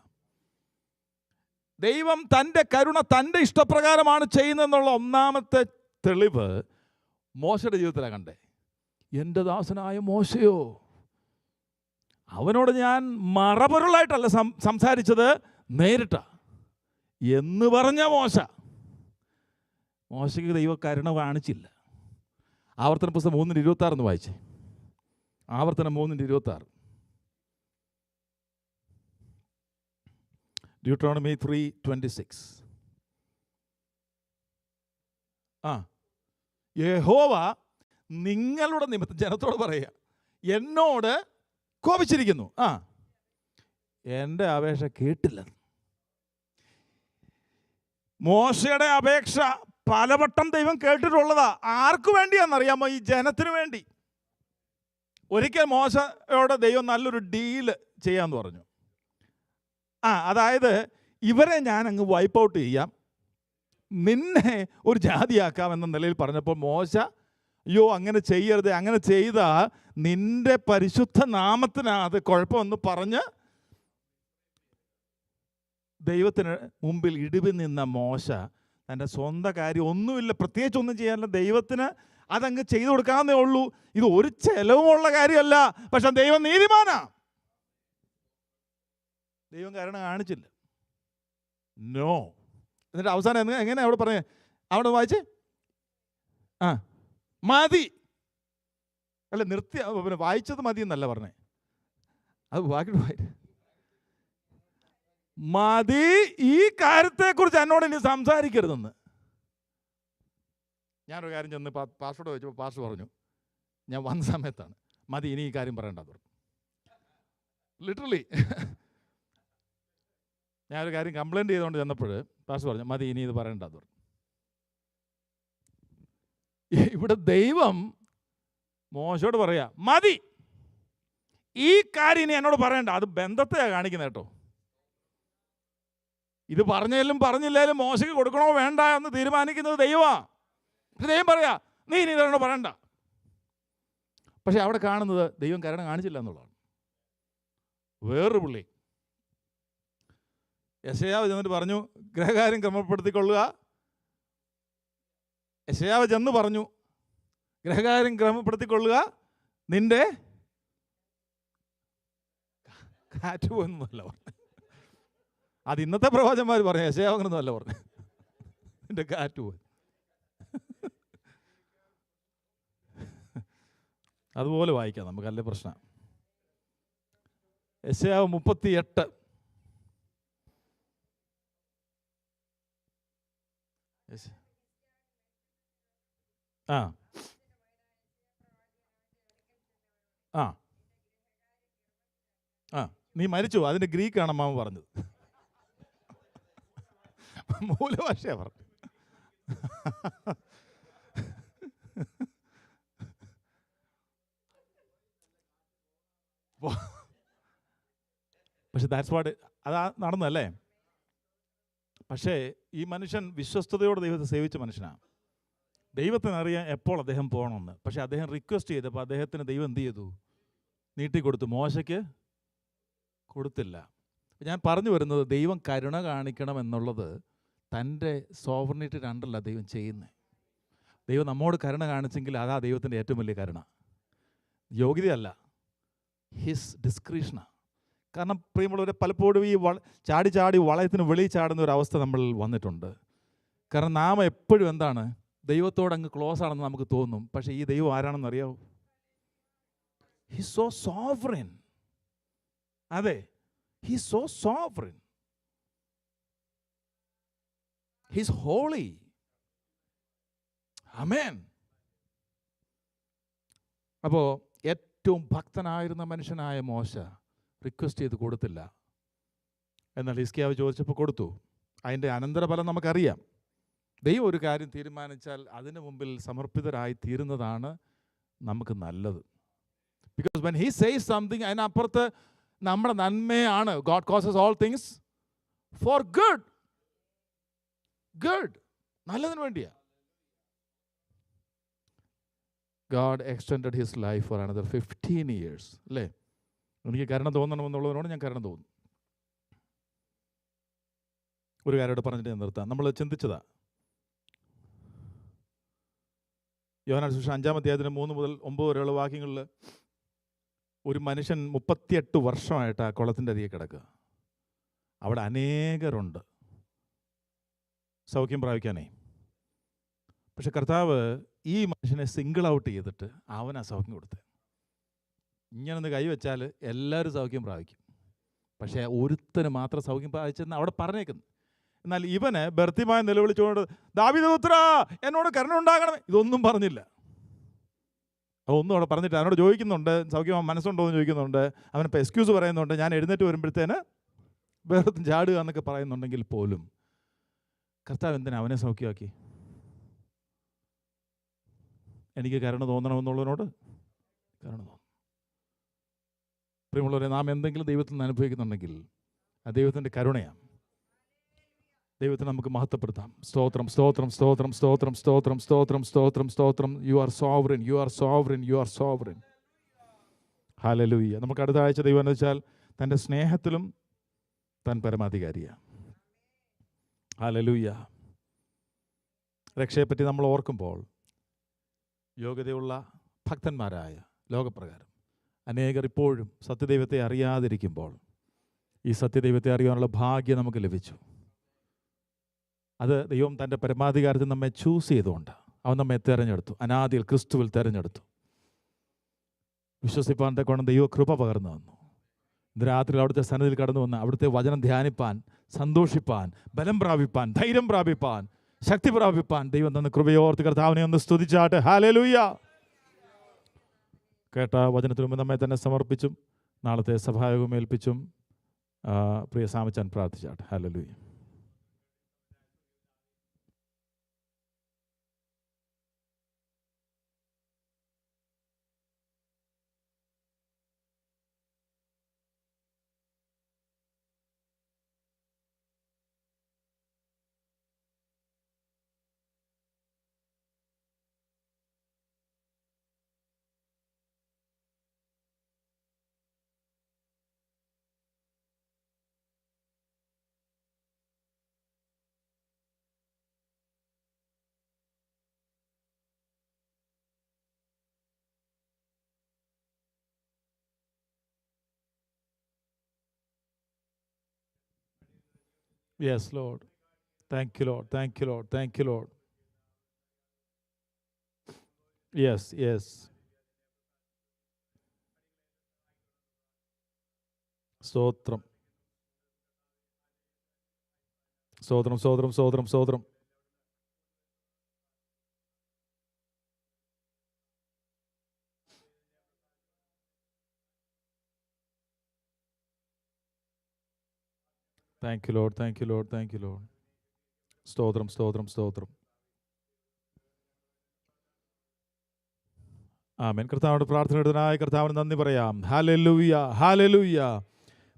[SPEAKER 1] ദൈവം തൻ്റെ കരുണ തൻ്റെ ഇഷ്ടപ്രകാരമാണ് ചെയ്യുന്നതെന്നുള്ള ഒന്നാമത്തെ തെളിവ് മോശയുടെ ജീവിതത്തിലാണ് കണ്ടേ. എൻ്റെ ദാസനായ മോശയോ, അവനോട് ഞാൻ മറപൊരുളായിട്ടല്ല സംസാരിച്ചത്, നേരിട്ട എന്ന് പറഞ്ഞ മോശയ്ക്ക് ദൈവ കരുണ കാണിച്ചില്ല. ആവർത്തന പുസ്തകം 3:26 വായിച്ചേ. ആവർത്തനം 3:26. Deuteronomy 3:26. യഹോവ നിങ്ങളുടെ നിമിത്തം, ജനത്തോട് പറയുക, എന്നോട് കോപിച്ചിരിക്കുന്നു. എൻ്റെ അപേക്ഷ കേട്ടില്ല. മോശയുടെ അപേക്ഷ പലവട്ടം ദൈവം കേട്ടിട്ടുള്ളതാ. ആർക്കു വേണ്ടിയാണെന്നറിയാമോ? ഈ ജനത്തിനു വേണ്ടി. ഒരിക്കൽ മോശയോട് ദൈവം നല്ലൊരു ഡീല് ചെയ്യാമെന്ന് പറഞ്ഞു. അതായത് ഇവരെ ഞാൻ അങ്ങ് വൈപ്പ് ഔട്ട് ചെയ്യാം, നിന്നെ ഒരു ജാതിയാക്കാം എന്ന നിലയിൽ പറഞ്ഞപ്പോൾ മോശ, അയ്യോ അങ്ങനെ ചെയ്യരുത്, അങ്ങനെ ചെയ്താൽ നിന്റെ പരിശുദ്ധ നാമത്തിനത് കുഴപ്പമെന്ന് പറഞ്ഞ് ദൈവത്തിന് മുമ്പിൽ ഇടിവ് നിന്ന മോശ തൻ്റെ സ്വന്തം കാര്യം ഒന്നുമില്ല, പ്രത്യേകിച്ച് ഒന്നും ചെയ്യാനില്ല, ദൈവത്തിന് അതങ്ങ് ചെയ്തു കൊടുക്കാവുന്നേ ഉള്ളൂ. ഇത് ഒരു ചെലവുമുള്ള കാര്യമല്ല, പക്ഷെ ദൈവം നീതിമാനാ. ദൈവം കരുണ കാണിച്ചില്ല. നോ. എന്നിട്ട് അവസാനം എങ്ങനെ അവിടെ പറഞ്ഞേ? അവിടെ വായിച്ചേ, മതി. അല്ല, നിർത്തി. പിന്നെ വായിച്ചത് മതി എന്നല്ല പറഞ്ഞേ, അത് വായിക്കട്ടെ. മതി, ഈ കാര്യത്തെക്കുറിച്ച് എന്നോട് ഇനി സംസാരിക്കരുതെന്ന്. ഞാനൊരു കാര്യം ചെന്ന് പാസ്വേഡ് ചോദിച്ചപ്പോൾ പാസ്റ്റർ പറഞ്ഞു, ഞാൻ വന്ന സമയത്താണ്, മതി ഇനി ഈ കാര്യം പറയേണ്ടത് പറഞ്ഞു. ലിറ്ററലി ഞാനൊരു കാര്യം കംപ്ലൈൻറ്റ് ചെയ്തുകൊണ്ട് ചെന്നപ്പോൾ പാസ്റ്റർ പറഞ്ഞു, മതി ഇനി ഇത് പറയേണ്ടത് പറഞ്ഞു. ഇവിടെ ദൈവം മോശയോട് പറയാ, മതി, ഈ കാര്യം ഇനി എന്നോട് പറയണ്ട. അത് ബന്ധത്തെയാണ് കാണിക്കുന്നത് കേട്ടോ. ഇത് പറഞ്ഞാലും പറഞ്ഞില്ലാലും മോശയ്ക്ക് കൊടുക്കണോ വേണ്ട എന്ന് തീരുമാനിക്കുന്നത് ദൈവമാണ്. ദൈവം പറയാ, നീ ഇനി ഇതോട് പറയണ്ട. പക്ഷെ അവിടെ കാണുന്നത് ദൈവം കരുണ കാണിച്ചില്ല എന്നുള്ളതാണ്. വേറൊരു പുള്ളി യെശയ്യാവ് ചെന്നിട്ട് പറഞ്ഞു, ഗ്രഹകാര്യം ക്രമപ്പെടുത്തിക്കൊള്ളുക. യെശയ്യാവ് ചെന്ന് പറഞ്ഞു, ഗ്രഹകാര്യം ക്രമപ്പെടുത്തിക്കൊള്ളുക, നിന്റെ കാറ്റ് പോകുന്നല്ല പറഞ്ഞു. അത് ഇന്നത്തെ പ്രവാചകന്മാർ പറഞ്ഞു, യെശയ്യാവങ്ങനൊന്നുമല്ല പറഞ്ഞു. നിന്റെ കാറ്റ് പോയി. അതുപോലെ വായിക്കാം നമുക്ക്, അല്ലേ പ്രശ്നം. യെശയ്യാവ് 38. ആ ആ ആ നീ മരിച്ചു. അതിൻ്റെ ഗ്രീക്കാണ് അമ്മാവൻ പറഞ്ഞത്. മൂലഭാഷയാണ് പറഞ്ഞത്. പക്ഷെ ദാറ്റ്സ് വാട്ട്, അതാ നടന്നല്ലേ. പക്ഷേ ഈ മനുഷ്യൻ വിശ്വസ്തയോടെ ദൈവത്തെ സേവിച്ച മനുഷ്യനാണ്. ദൈവത്തിനറിയാം എപ്പോൾ അദ്ദേഹം പോകണമെന്ന്. പക്ഷെ അദ്ദേഹം റിക്വസ്റ്റ് ചെയ്തപ്പോൾ അദ്ദേഹത്തിന് ദൈവം എന്ത് ചെയ്തു? നീട്ടിക്കൊടുത്തു. മോശയ്ക്ക് കൊടുത്തില്ല. ഞാൻ പറഞ്ഞു വരുന്നത്, ദൈവം കരുണ കാണിക്കണം എന്നുള്ളത് തൻ്റെ സോവറിനിറ്റി രണ്ടല്ല ദൈവം ചെയ്യുന്നത്. ദൈവം നമ്മോട് കരുണ കാണിച്ചെങ്കിൽ അതാ ദൈവത്തിൻ്റെ ഏറ്റവും വലിയ കരുണ. യോഗ്യതയല്ല, ഹിസ് ഡിസ്ക്രിഷനാണ്. കാരണം പ്രിയമുള്ളവരെ, പലപ്പോഴും ഈ ചാടി ചാടി വളയത്തിന് വെളിയിൽ ചാടുന്ന ഒരു അവസ്ഥ നമ്മൾ വന്നിട്ടുണ്ട്. കാരണം നാം എപ്പോഴും എന്താണ്, ദൈവത്തോട് അങ്ങ് ക്ലോസ് ആണെന്ന് നമുക്ക് തോന്നും. പക്ഷേ ഈ ദൈവം ആരാണെന്ന് അറിയാവോ? He's so sovereign. അതെ, he's so sovereign. He's holy. ആമേൻ. അപ്പോൾ ഏറ്റവും ഭക്തനായിരുന്ന മനുഷ്യനായ മോശ റിക്വസ്റ്റ് ചെയ്ത് കൊടുത്തില്ല. എന്നാൽ ഹിസ്കിയാവ് ചോദിച്ചപ്പോൾ കൊടുത്തു. അതിൻ്റെ അനന്തരഫലം നമുക്കറിയാം. ദൈവം ഒരു കാര്യം തീരുമാനിച്ചാൽ അതിനു മുമ്പിൽ സമർപ്പിതരായി തീരുന്നതാണ് നമുക്ക് നല്ലത്. Because when he says something, അതിനപ്പുറത്ത് നമ്മുടെ നന്മയാണ്. God causes all things for good. Good, നല്ലതിന് വേണ്ടിയാ. God extended his life for another 15 years. അല്ലേ? എനിക്ക് കരുണ തോന്നണമെന്നുള്ളതിനോട് ഞാൻ കരുണ തോന്നുന്നു. ഒരു കാര്യോട് പറഞ്ഞിട്ട് ഞാൻ നിർത്താം. നമ്മൾ ചിന്തിച്ചതാ, യോഹന്നാൻ സുവിശേഷം 5-ാം അധ്യായത്തിന് 3 മുതൽ 9 വരെയുള്ള വാക്യങ്ങളിൽ ഒരു മനുഷ്യൻ 38 വർഷമായിട്ട് ആ കുളത്തിൻ്റെ അരികെ കിടക്കുക. അവിടെ അനേകരുണ്ട് സൗഖ്യം പ്രാപിക്കാനേ. പക്ഷെ കർത്താവ് ഈ മനുഷ്യനെ സിംഗിൾ ഔട്ട് ചെയ്തിട്ട് അവനാ സൗഖ്യം കൊടുത്തത്. ഇങ്ങനൊന്ന് കൈവച്ചാൽ എല്ലാവരും സൗഖ്യം പ്രാപിക്കും, പക്ഷേ ഒരുത്തന് മാത്രം സൗഖ്യം പ്രാപിച്ചെന്ന് അവിടെ പറഞ്ഞേക്കുന്നു. എന്നാൽ ഇവന് ബർത്തിമായ നിലവിളിച്ചുകൊണ്ട്, ദാവീദ് പുത്രാ, എന്നോട് കരുണ ഉണ്ടാകണം, ഇതൊന്നും പറഞ്ഞില്ല. അതൊന്നും അവിടെ പറഞ്ഞിട്ട് അവനോട് ചോദിക്കുന്നുണ്ട്, സൗഖ്യം മനസ്സുണ്ടോ എന്ന് ചോദിക്കുന്നുണ്ട്. അവനിപ്പോൾ എക്സ്ക്യൂസ് പറയുന്നുണ്ട്, ഞാൻ എഴുന്നേറ്റ് വരുമ്പോഴത്തേന് വേറെ ചാടുക എന്നൊക്കെ പറയുന്നുണ്ടെങ്കിൽ പോലും കർത്താവ് എന്തിനാ അവനെ സൗഖ്യമാക്കി? എനിക്ക് കരുണ തോന്നണമെന്നുള്ളതിനോട് കരുണ തോന്നും. പ്രിയമുള്ളവരെ, നാം എന്തെങ്കിലും ദൈവത്തിൽ നിന്ന് അനുഭവിക്കുന്നുണ്ടെങ്കിൽ അത് ദൈവത്തിൻ്റെ കരുണയാണ്. ദൈവത്തെ നമുക്ക് മഹത്വപ്പെടുത്താം. സ്തോത്രം, സ്തോത്രം, സ്തോത്രം, സ്തോത്രം, സ്തോത്രം, സ്തോത്രം, സ്തോത്രം, സ്തോത്രം. You are sovereign, you are sovereign, you are sovereign. Hallelujah. നമുക്ക് അടുത്ത ആഴ്ച ദൈവം എന്ന് വെച്ചാൽ തൻ്റെ സ്നേഹത്തിലും താൻ പരമാധികാരിയാണ്. ഹല്ലേലൂയ. രക്ഷയെപ്പറ്റി നമ്മൾ ഓർക്കുമ്പോൾ യോഗ്യതയുള്ള ഭക്തന്മാരായ ലോകപ്രകാരം അനേകർ ഇപ്പോഴും സത്യദൈവത്തെ അറിയാതിരിക്കുമ്പോൾ ഈ സത്യദൈവത്തെ അറിയാനുള്ള ഭാഗ്യം നമുക്ക് ലഭിച്ചു. അത് ദൈവം തൻ്റെ പരമാധികാരത്തിൽ നമ്മെ ചൂസ് ചെയ്തുകൊണ്ട് അവൻ നമ്മെ തിരഞ്ഞെടുത്തു. അനാദിയിൽ ക്രിസ്തുവിൽ തിരഞ്ഞെടുത്തു. വിശ്വസിപ്പാൻ തക്കവണ്ണം ദൈവ കൃപ പകർന്നു തന്നു. ഇന്ന് രാത്രി അവിടുത്തെ സന്നിധിയിൽ കടന്നു വന്ന് അവിടുത്തെ വചനം ധ്യാനിപ്പാൻ, സന്തോഷിപ്പാൻ, ബലം പ്രാപിപ്പാൻ, ധൈര്യം പ്രാപിപ്പാൻ, ശക്തി പ്രാപിപ്പാൻ ദൈവം തന്ന കൃപയോർത്ത് കർത്താവിനെ ഒന്ന് സ്തുതിച്ചാട്ടെ. ഹല്ലേലൂയ. കേട്ട വചനത്തിന് മുമ്പ് നമ്മെ തന്നെ സമർപ്പിച്ചും നാളത്തെ സഭായോഗം ഏൽപ്പിച്ചും പ്രിയ സാമച്ചാൻ പ്രാർത്ഥിച്ചാട്ടെ. Hallelujah. Yes, Lord. Thank you, Lord. Thank you, Lord. Thank you, Lord. Yes, yes. സ്തോത്രം, സ്തോത്രം, സ്തോത്രം, സ്തോത്രം, സ്തോത്രം. Thank you Lord, thank you Lord, thank you Lord. സ്തോത്രം, സ്തോത്രം, സ്തോത്രം. ആമേൻ. കർത്താവിന്റെ പ്രാർത്ഥനയുടേതായ കർത്താവിന് നന്ദി പറയാം. Hallelujah, hallelujah.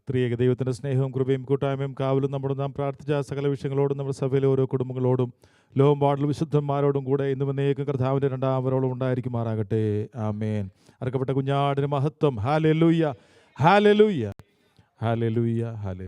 [SPEAKER 1] ത്രിയേക ദൈവത്തിൻ്റെ സ്നേഹവും കൃപയും കൂട്ടായ്മയും കാവലും നാം പ്രാർത്ഥിച്ച സകല വിഷയങ്ങളോടും നമ്മുടെ സഭയിലെ ഓരോ കുടുംബങ്ങളോടും ലോകമ്പാടുള്ള വിശുദ്ധന്മാരോടും കൂടെ ഇന്നും എന്നേക്കും കർത്താവിൻ്റെ രണ്ടാം വരവോളം ഉണ്ടായിരിക്കുമാറാകട്ടെ. ആമേൻ. അറക്കപ്പെട്ട കുഞ്ഞാടിന് മഹത്വം. Hallelujah, hallelujah, hallelujah, hallelujah.